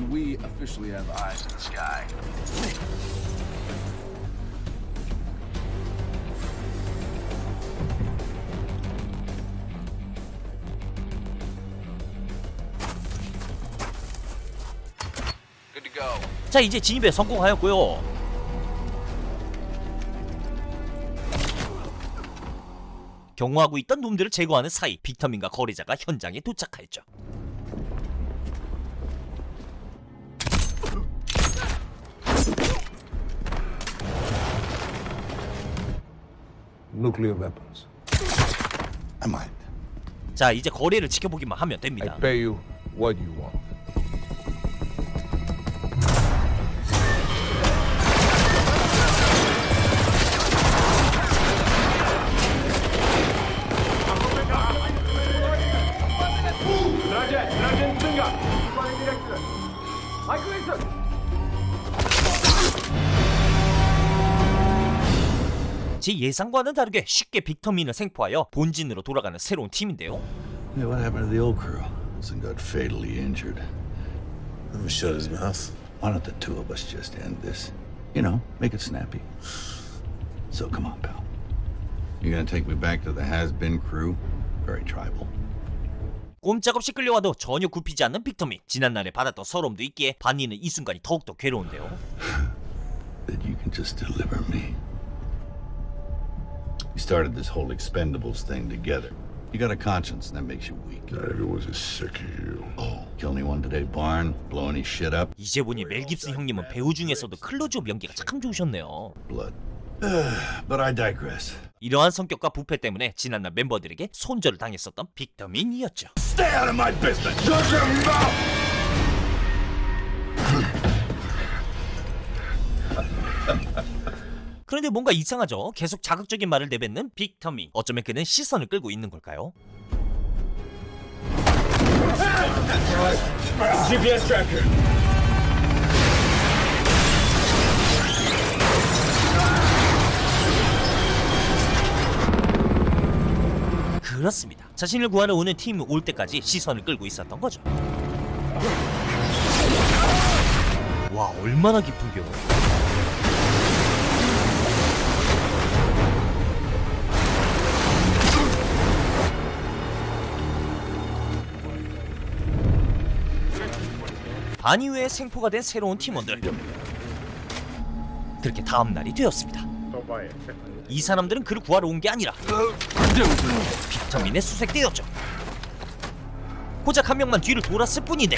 We officially have eyes in the sky. Good to go. 자 이제 진입에 성공하였고요. 경호하고 있던 놈들을 제거하는 사이 빅터민과 거래자가 현장에 도착하였죠. Nuclear weapons. I might. 자 이제 거래를 지켜보기만 하면 됩니다. I pay you what you want. 제 예상과는 다르게 쉽게 빅터민을 생포하여 본진으로 돌아가는 새로운 팀인데요. Yeah, what happened to the old crew? Some got fatally injured. Let me shut his mouth. Why don't the two of us just end this? You know, make it snappy. So come on, pal. You're gonna take me back to the has-been crew? Very tribal. 꼼짝없이 끌려와도 전혀 굽히지 않는 빅터민. 지난날에 받았던 서러움도 있기에 바니는 이 순간이 더욱더 괴로운데요. That you can just deliver me. We started this whole expendables thing together. You got a conscience, and that makes you weak. Not everyone's as sick as you. Oh, kill anyone today, Barn? Blow any shit up? 이제 보니 멜 깁슨 형님은 배우 중에서도 클로즈업 연기가 참 좋으셨네요. Blood. But I digress. 이러한 성격과 부패 때문에 지난날 멤버들에게 손절을 당했었던 빅터민이었죠. Stay out of my business! Shut your mouth! 그런데 뭔가 이상하죠? 계속 자극적인 말을 내뱉는 빅터민. 어쩌면 그는 시선을 끌고 있는 걸까요? GPS tracker. 그렇습니다. 자신을 구하러 오는 팀이 올 때까지 시선을 끌고 있었던 거죠. 와, 얼마나 깊은겨. 반 이후에 생포가 된 새로운 팀원들. 그렇게 다음 날이 되었습니다. 이 사람들은 그를 구하러 온 게 아니라 빅터민에 수색되었죠. 고작 한 명만 뒤를 돌았을 뿐인데.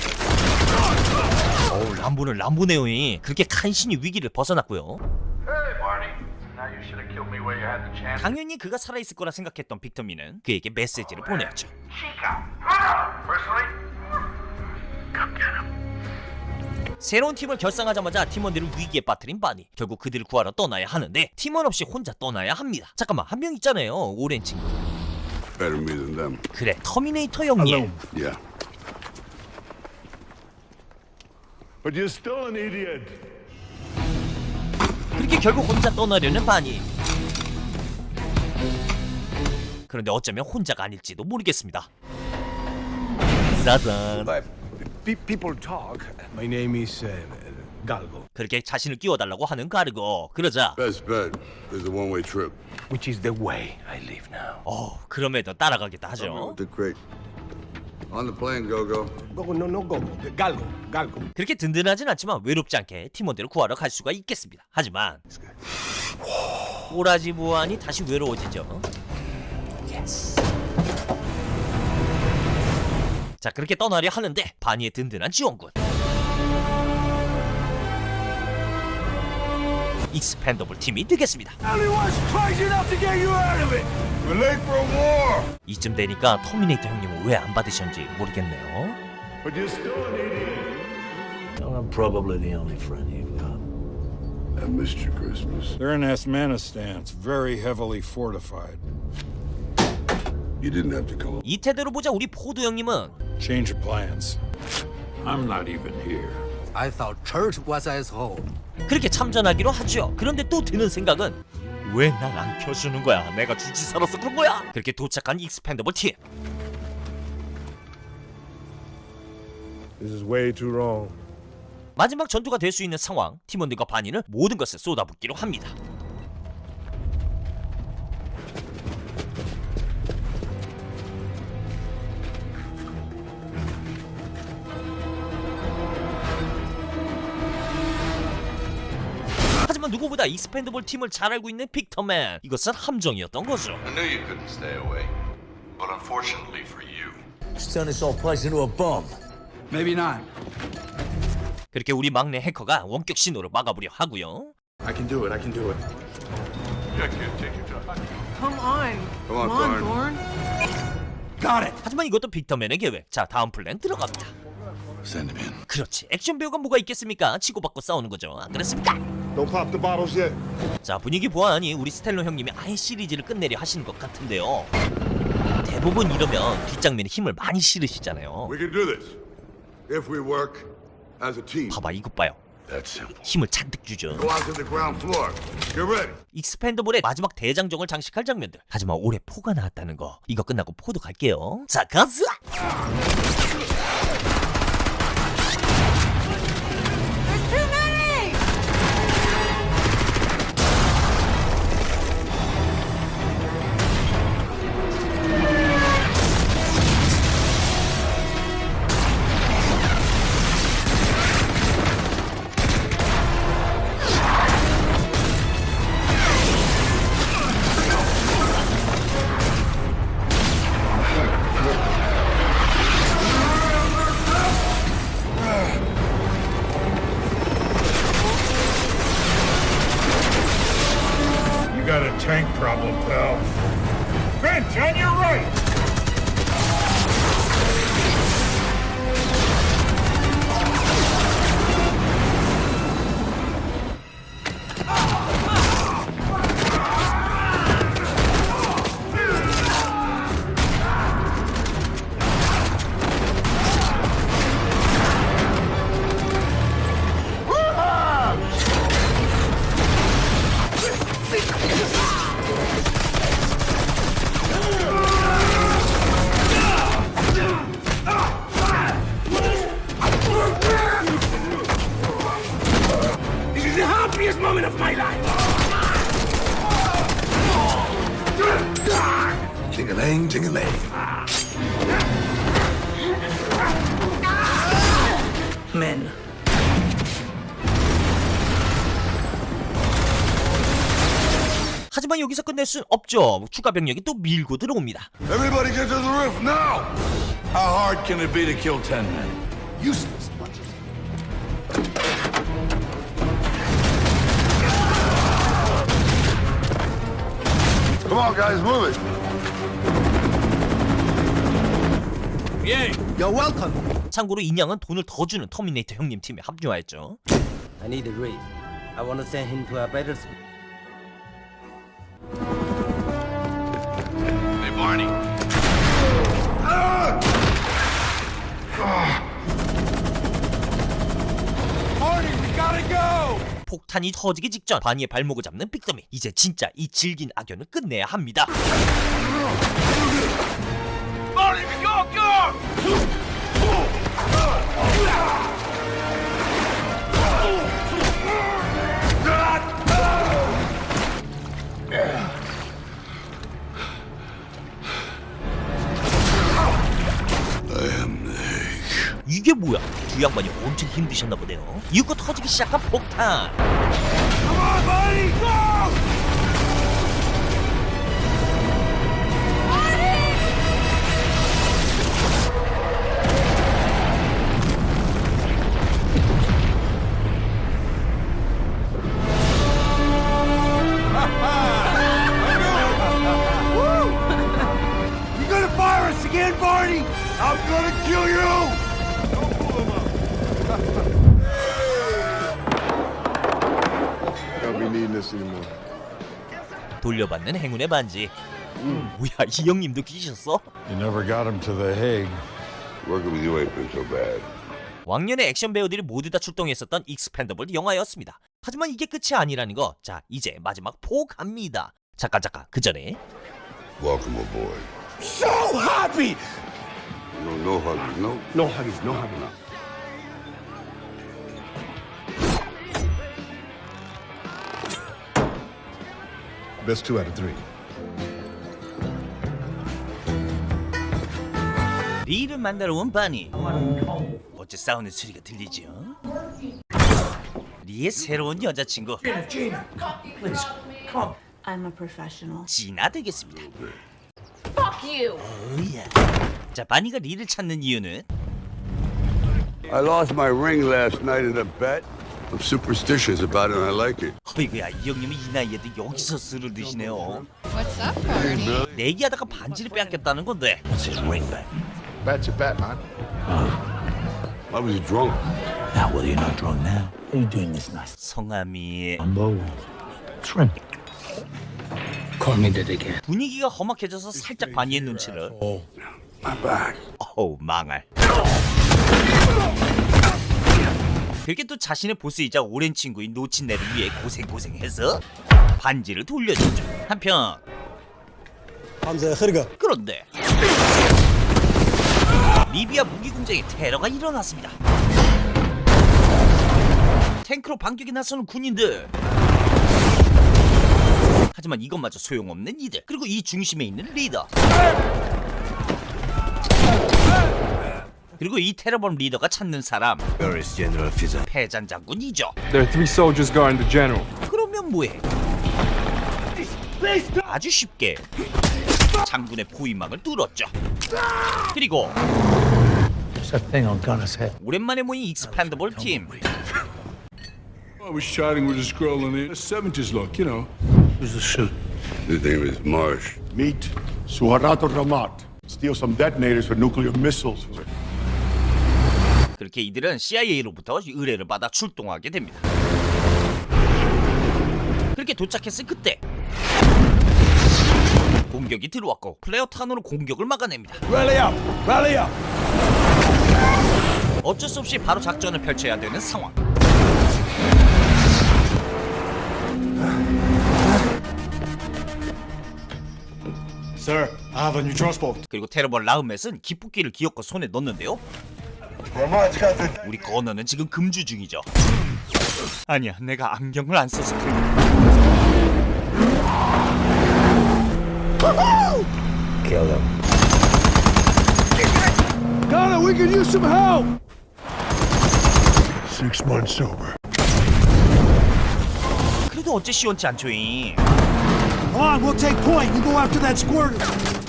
어우, 람보는 람보네요. 그렇게 간신히 위기를 벗어났고요. 당연히 그가 살아있을 거라 생각했던 빅터민은 그에게 메시지를 보내었죠. 새로운 팀을 결성하자마자 팀원들을 위기에 빠뜨린 바니. 결국 그들을 구하러 떠나야 하는데 팀원 없이 혼자 떠나야 합니다. 잠깐만, 한 명 있잖아요, 오랜 친구. Better me than them. 그래, 터미네이터 형님. Yeah. But you're still an idiot. 그렇게 결국 혼자 떠나려는 바니. 그런데 어쩌면 혼자가 아닐지도 모르겠습니다. 짜잔. People talk. My name is Galgo. 그렇게 자신을 끼워달라고 하는 가르고. 그러자 Best bet is a one-way trip. Which is the way I live now. 그럼에도 따라가겠다 하죠. The crate. On the plane, Go-Go. Gogo, no Gogo. Galgo. 그렇게 든든하진 않지만 외롭지 않게 팀원들을 구하러 갈 수가 있겠습니다. 하지만 꼬라지 보안이 다시 외로워지죠. 자, 그렇게 떠나려 하는데 바니의 든든한 지원군 익스펜더블 팀이 되겠습니다. 이쯤 되니까 터미네이터 형님은 왜 안 받으셨는지 모르겠네요. But you're still an idiot. I'm probably the only friend you've got. I missed you, Christmas. They're in Afghanistan. It's very heavily fortified. You didn't have to come. 이 태도로 보자 우리 포드 형님은 Change of plans. I'm not even here. I thought church was at home. 그렇게 참전하기로 하죠. 그런데 또 드는 생각은 왜 날 안 켜주는 거야? 내가 주지사로서 그런 거야? 그렇게 도착한 익스펜더블 팀. This is way too wrong. 마지막 전투가 될 수 있는 상황. 팀원들과 바니는 모든 것을 쏟아붓기로 합니다. 하지만 누구보다 익스펜더블 팀을 잘 알고 있는 빅터맨. 이것은 함정이었던 거죠. I knew you couldn't stay away, but unfortunately for you, Just turn this whole place into a bomb. Maybe not. 그렇게 우리 막내 해커가 원격 신호를 막아보려 하고요. I can do it. I can do it. yeah, kid, take your time. Come on. Come on, Thorn. Got it. 하지만 이것도 빅터맨의 계획. 자, 다음 플랜 들어갑니다. Send him in. 그렇지. 액션 배우가 뭐가 있겠습니까? 치고받고 싸우는 거죠. 안 그렇습니까? Don't pop the bottles yet. 자, 분위기 보아하니 우리 스텔론 형님이 아예 시리즈를 끝내려 하시는 것 같은데요. 대부분 이러면 뒷장면에 힘을 많이 실으시잖아요. We can do this if we work as a team. 봐봐, 이것 봐요. That's simple. 힘을 잔뜩 주죠. Go out to the ground floor. Get ready. 익스펜더블의 마지막 대장정을 장식할 장면들. 하지만 올해 포가 나왔다는 거. 이거 끝나고 포도 갈게요. 자, 가자! You got a tank problem, pal. Bench, on your right! This is the happiest moment of my life. Ting-a-ling, ting-a-ling. Men. 하지만 여기서 끝낼 순 없죠. 추가 병력이 또 밀고 들어옵니다. Everybody get to the roof now! How hard can it be to kill 10 men? Useless bunches. Come on, guys, move it. You're welcome. 참고로 인양은 돈을 더 주는 터미네이터 형님 팀에 합류하였죠. I need a raise. I want to send him to a better school. Hey, Barney. 폭탄이 터지기 직전 바니의 발목을 잡는 빅더미. 이제 진짜 이 질긴 악연을 끝내야 합니다. 이게 뭐야? 두 양반이 엄청 힘드셨나 보네요. 이윽고 터지기 시작한 폭탄. You're gonna fire us again, Barney? I'm gonna kill you! Don't be needing this anymore. 돌려받는 행운의 반지. 뭐야, 이 형님도 끼셨어? You never got him to the Hague. Working with you ain't been so bad. 왕년의 액션 배우들이 모두 다 출동했었던 익스펜더블 영화였습니다. 하지만 이게 끝이 아니라는 거. 자, 이제 마지막 포갑니다. 잠깐 그 전에 Welcome aboard. So happy! No huggies, no? No huggies, no huggies. Best 2 out of 3. 리를 만나러 온 바니. 어째 싸우는 소리가 들리죠? 리의 새로운 여자친구 I'm a professional. 지나 되겠습니다. Fuck you! 오야. 자, 바니가 리를 찾는 이유는 I lost my ring last night in a bet. I'm superstitious about it and I like it. 어이구야, 이 형님은 이 나이에도 여기서 술을 드시네요. What's up, Barney? 내기하다가 반지를 빼앗겼다는 건데. What's his ring back? Bet's a bet, man. I was drunk. Now, well, you're not drunk now. What are you doing this night? 성함이 Shrimp. Call me that again. 분위기가 험악해져서 살짝 바니의 눈치를. My back. 어우, 망할. 그렇게 또 자신의 보스이자 오랜 친구인 노친네를 위해 고생해서 반지를 돌려주죠. 한편 그런데 리비아 무기 공장에 테러가 일어났습니다. 탱크로 반격에 나서는 군인들. 하지만 이것마저 소용없는 이들. 그리고 이 중심에 있는 리더. 그리고 이 테러범 리더가 찾는 사람. 패잔 장군이죠. There are 3 soldiers guarding the general. 그러면 뭐해? 아주 쉽게 장군의 포위망을 뚫었죠. 그리고 오랜만에 모인 익스펜더블 팀. I was chatting with this girl in the 70s look, you know. Who's the shoot? His name is Marsh. Meet Suharto Ramat. Steal some detonators for nuclear missiles. 그렇게 이들은 CIA로부터 의뢰를 받아 출동하게 됩니다. 그렇게 도착했을 그때 공격이 들어왔고 플레어 탄으로 공격을 막아냅니다. Rally up! Rally up! 어쩔 수 없이 바로 작전을 펼쳐야 되는 상황. Sir, I have a new transport. 그리고 테러벌 라흐멧은 기폭기를 기어코 손에 넣는데요. 우리 건너는 지금 금주 중이죠. 아니야, 내가 안경을 안 써서 그래. Kill them. Connor, we could use some help! 6 months sober. 그래도 어째 시원치 않죠잉. Come on, we'll take point. You go after that squirter.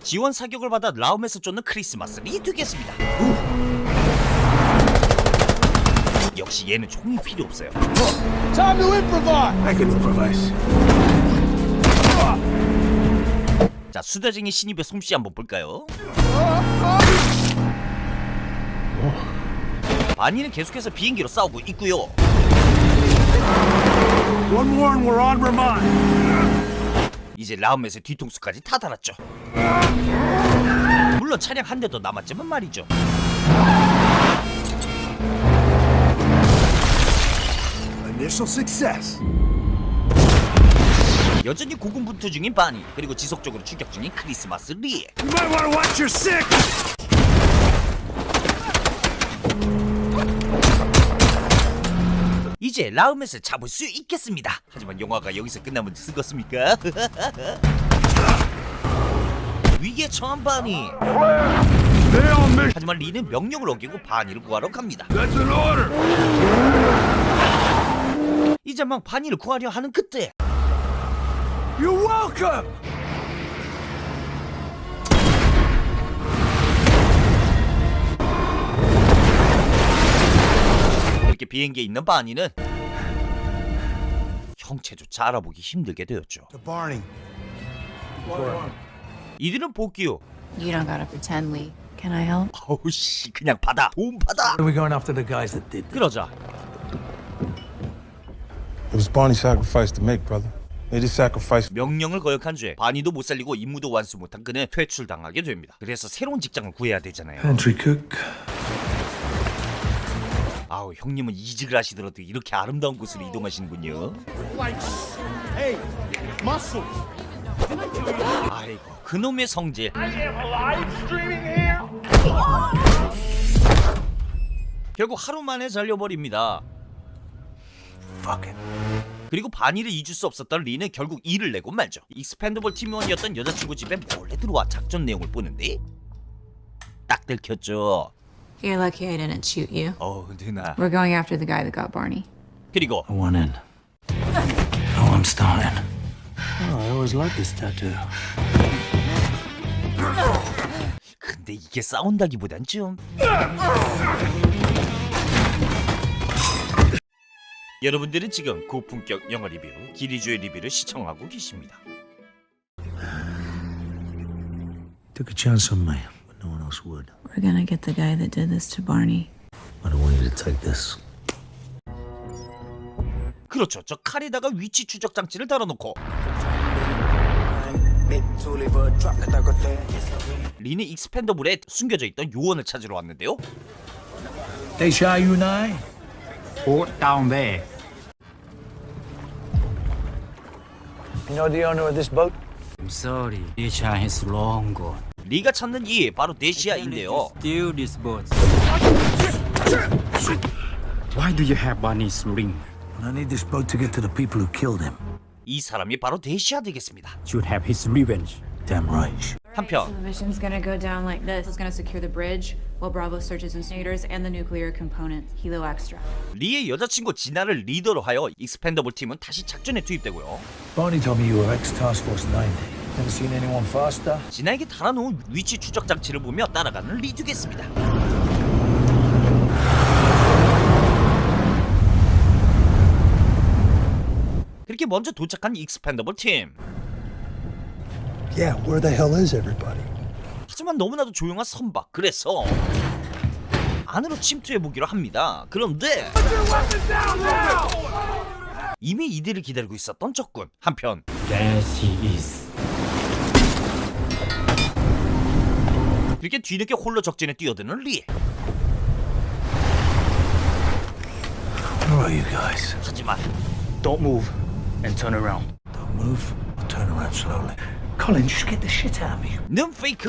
지원 사격을 받아 라움에서 쫓는 크리스마스리 되겠습니다. 역시 얘는 총이 필요 없어요. Time to improvise. I can improvise. 자, 수다쟁이 신입의 솜씨 한번 볼까요? 바니는 계속해서 비행기로 싸우고 있고요. One more and we're on Ramon. 이제 라움에서 뒤통수까지 다 달았죠. 물론 차량 한 대 더 남았지만 말이죠. Initial success. 여전히 고군분투 중인 바니, 그리고 지속적으로 추격 중인 크리스마스 리. You might want to watch your six. 이제 라우멧을 잡을 수 있겠습니다. 하지만 영화가 여기서 끝나면 쓰겠습니까? 위기에 처한 바니. 하지만 리는 명령을 어기고 바니를 구하러 갑니다. 이제 막 바니를 구하려 하는 그때 You're welcome. 이렇게 비행기에 있는 바니는 형체조차 알아보기 힘들게 되었죠. Barney. 이들은 복귀요. You don't gotta pretend, Lee. Can I help? 어우 씨, 그냥 받아. 돈 받아. We're going after the guys that did. 그러자 It was Barney's sacrifice to make, brother. Made his sacrifice. 명령을 거역한 죄 바니도 못 살리고 임무도 완수 못한 그는 퇴출당하게 됩니다. 그래서 새로운 직장을 구해야 되잖아요. Pantry cook. 아우 형님은 이직을 하시더라도 이렇게 아름다운 곳으로 이동하시는군요. Hey, muscles. 아이고 그놈의 성질. 결국 하루 만에 잘려버립니다. Fuck it. 그리고 바니를 잊을 수 없었던 리는 결국 일을 내고 말죠. 익스펜더블 팀원이었던 여자친구 집에 몰래 들어와 작전 내용을 보는데 딱 들켰죠. You're lucky I didn't shoot you. 누나. We're going after the guy that got Barney. 그리고 I want in. Oh, I'm starting. Oh, I always liked this tattoo. 근데 이게 싸운다기보단 좀 여러분들은 지금 고품격 영화 리뷰 기리주의 리뷰를 시청하고 계십니다. Took a chance on me, but no one else would. We're gonna get the guy that did this to Barney. I don't want you to take this. 그렇죠. 저 칼에다가 위치 추적 장치를 달아놓고 리는 익스펜더블에 숨겨져 있던 요원을 찾으러 왔는데요. Desha Yunai. Port down there. You know the owner of this boat? I'm sorry. Desha has long gone. 리가 찾는 이 바로 데시아인데요. Steal this boat. Why do you have Barney's ring? I need this boat to get to the people who killed him. 이 사람이 바로 데시아 되겠습니다. Should have his revenge. Damn right. 한편 So the mission's gonna go down like this. It's gonna secure the bridge while Bravo searches incinerator's and the nuclear components. Hilo Extra. 리의 여자친구 지나를 리더로 하여 익스펜더블 팀은 다시 작전에 투입되고요. Barney told me you were ex-Task Force 90. Never seen anyone faster? 지나에게 달아놓은 위치 추적 장치를 보며 따라가는 리 되겠습니다. 그렇게 먼저 도착한 익스펜더블 팀. Yeah, where the hell is everybody? 하지만 너무나도 조용한 선박. 그래서 안으로 침투해보기로 합니다. 그런데 이미 이들을 기다리고 있었던 적군. 한편 There she is. 그렇게 뒤늦게 홀로 적진에 뛰어드는 리. Where are you guys? 하지만 Don't move and turn around. Don't move. I'll turn around slowly. Colin, just get the shit out of me. 는 페이크.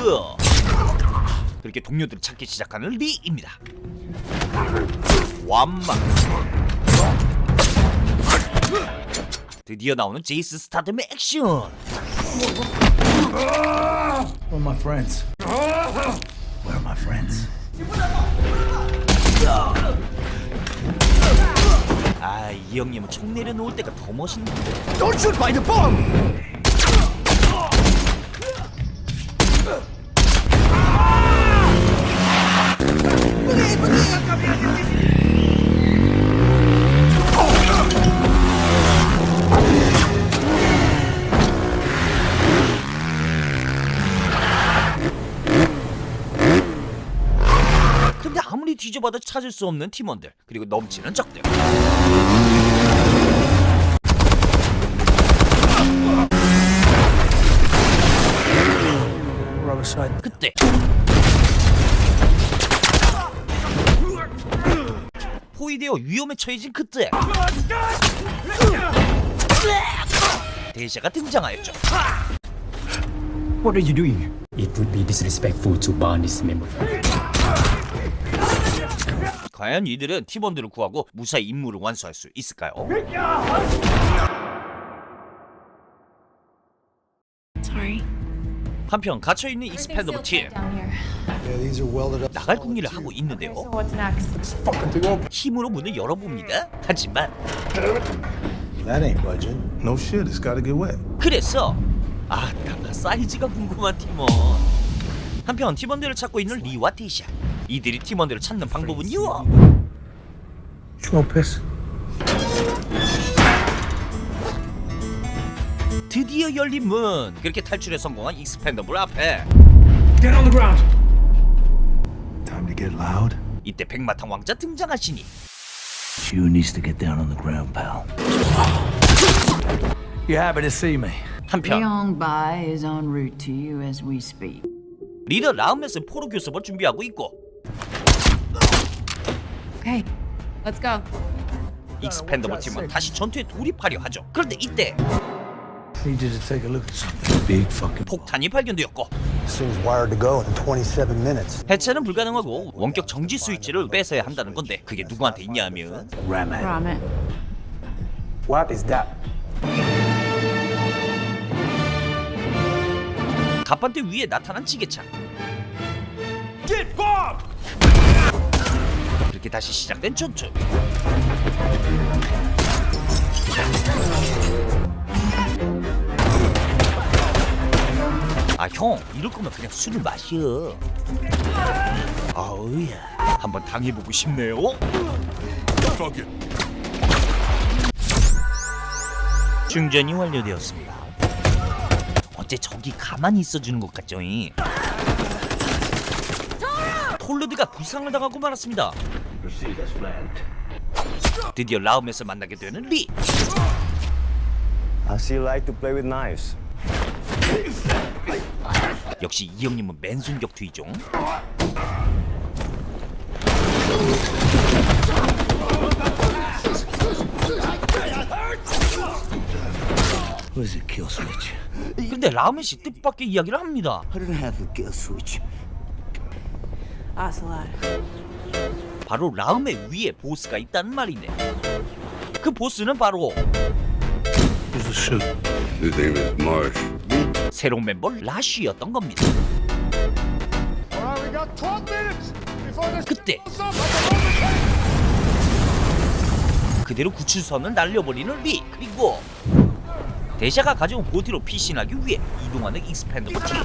그렇게 동료들을 찾기 시작하는 리입니다. 완막. 드디어 나오는 제이슨 스타듬의 액션. Where are my friends? Where are my friends? 아, 이 형님은 총 내려놓을 때가 더 멋있는데. Don't shoot by the bomb! 근데 아무리 뒤져봐도 찾을 수 없는 팀원들, 그리고 넘치는 적들. 포위되어 위험에 처해진 그때 대샤가 등장하였죠. What are you doing? It would be disrespectful to Barney's memory. 과연 이들은 팀원들을 구하고 무사히 임무를 완수할 수 있을까요? Sorry. 한편 갇혀있는 익스펜더블 팀 나갈 궁리를 하고 있는데요. What's next? 힘으로 문을 열어봅니다. 하지만 That ain't budging. No shit, it's gotta get wet. 그래서 아따 사이즈가 궁금한 팀원. 한편 팀원들을 찾고 있는 리와 데샤. 이들이 팀원들을 찾는 방법은요? You piss? 드디어 열린 문. 그렇게 탈출에 성공한 익스펜더블 앞에 Get on the ground. Time to get loud. 이때 백마탄 왕자 등장하시니 You needs to get down on the ground, pal. You happy to see me? 한편 Leon Bai is en route to you as we speak. 리더 라우메스는 포로 교섭을 준비하고 있고 Okay, let's go. 익스펜더블 팀은 다시 전투에 돌입하려 하죠. 그런데 이때 Need you to take a look at something. Big fucking 폭탄이 발견되었고 This thing's wired to go in 27 minutes. 해체는 불가능하고 원격 정지 스위치를 뺏어야 한다는 건데 그게 누구한테 있냐면 ram it. Ram it. What is that? 갑판대 위에 나타난 지게차. 그렇게 다시 시작된 전투. 아 형, 이럴 거면 그냥 술을 마셔. 아우야, 한번 당해보고 싶네요. 충전이 완료되었습니다. 어째 저기 가만히 있어주는 것 같죠? 톨로드가 부상을 당하고 말았습니다. 드디어 라움에서 만나게 되는 리. I see you like to play with knives. 역시 이 형님은 맨손 격투이죠. Where's the kill switch? 근데 라우메시 뜻밖의 이야기를 합니다. I didn't have the kill switch. Ocelot. 바로 라움의 위에 보스가 있다는 말이네. 그 보스는 바로 Who's the shoot? His name is Marsh. 새로운 멤버 라쉬였던 겁니다. 그때 그대로 구출선을 날려버리는 리. 그리고 대샤가 가져온 보트로 피신하기 위해 이동하는 익스펜더블 팀.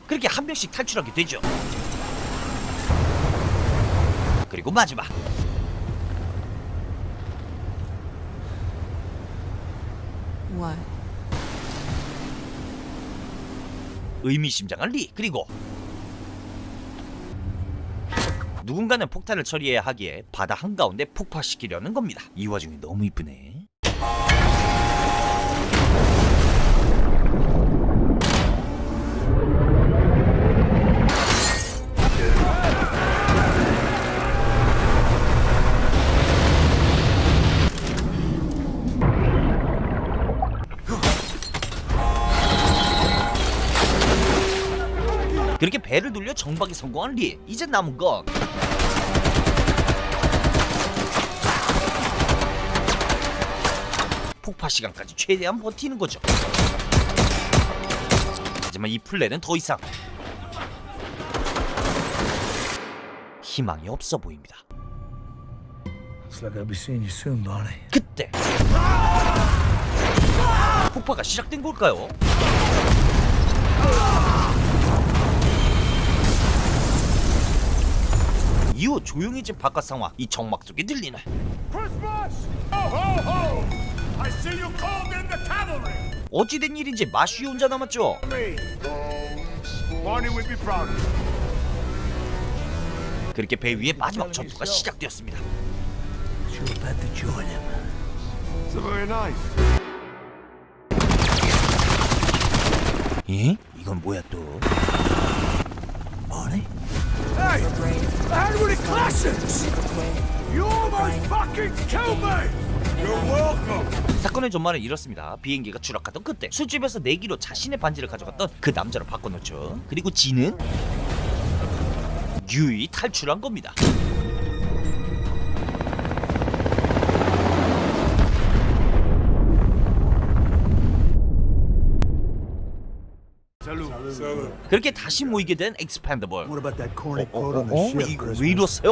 그렇게 한 명씩 탈출하게 되죠. 그리고 마지막 What? 의미심장한 리. 그리고 누군가는 폭탄을 처리해야 하기에 바다 한가운데 폭파시키려는 겁니다. 이 와중에 너무 이쁘네. 그렇게 배를 돌려 정박에 성공한 리. 이제 남은 건 폭파 시간까지 최대한 버티는 거죠. 하지만 이 플랜은 더 이상 희망이 없어 보입니다. Looks like I'll be seeing you soon, Barney. 그때 폭파가 시작된 걸까요? 이후 조용해진 바깥 상황, 이 정막 속에 들리는 어찌된 일인지 마쉬 혼자 남았죠. 그렇게 배 위에 마지막 전투가 시작되었습니다. 예? 이건 뭐야 또? Barney? Hey! How do it classics? You almost fucking killed me! You're welcome! 사건의 전말은 이렇습니다. 비행기가 추락하던 그때 술집에서 내기로 자신의 반지를 가져갔던 그 남자로 바꿔놓죠. 그리고 지는 유유히 탈출한 겁니다. 그렇게 다시 모이게 된 익스펜더블. 이거 왜 이러세요?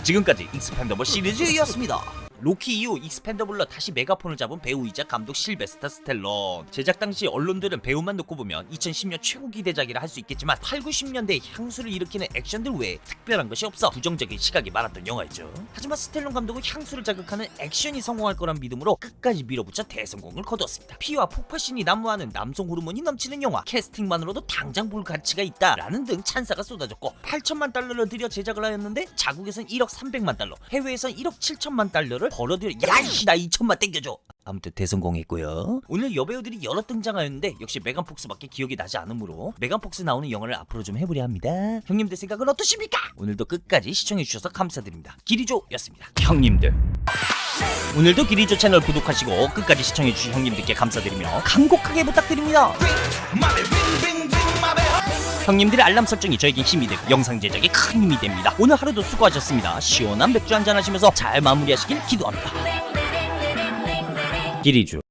지금까지 익스펜더블 시리즈였습니다. 로키 이후 익스펜더블로 다시 메가폰을 잡은 배우이자 감독 실베스터 스텔론. 제작 당시 언론들은 배우만 놓고 보면 2010년 최고 기대작이라 할 수 있겠지만 8, 90년대에 향수를 일으키는 액션들 외에 특별한 것이 없어 부정적인 시각이 많았던 영화였죠. 하지만 스텔론 감독은 향수를 자극하는 액션이 성공할 거란 믿음으로 끝까지 밀어붙여 대성공을 거두었습니다. 피와 폭파신이 난무하는 남성 호르몬이 넘치는 영화, 캐스팅만으로도 당장 볼 가치가 있다라는 등 찬사가 쏟아졌고 8천만 달러를 들여 제작을 하였는데 자국에선 1억 300만 달러, 해외에선 1억 7천만 달러를 벌어들여 야이씨 나 2천만 땡겨줘. 아무튼 대성공했고요. 오늘 여배우들이 여러 등장하였는데 역시 메간 폭스밖에 기억이 나지 않으므로 메간 폭스 나오는 영화를 앞으로 좀 해보려 합니다. 형님들 생각은 어떠십니까? 오늘도 끝까지 시청해주셔서 감사드립니다. 기리조였습니다. 형님들 오늘도 기리조 채널 구독하시고 끝까지 시청해주신 형님들께 감사드리며 간곡하게 부탁드립니다. 형님들의 알람 설정이 저에겐 힘이 되고 영상 제작에 큰 힘이 됩니다. 오늘 하루도 수고하셨습니다. 시원한 맥주 한잔 하시면서 잘 마무리하시길 기도합니다. 기리주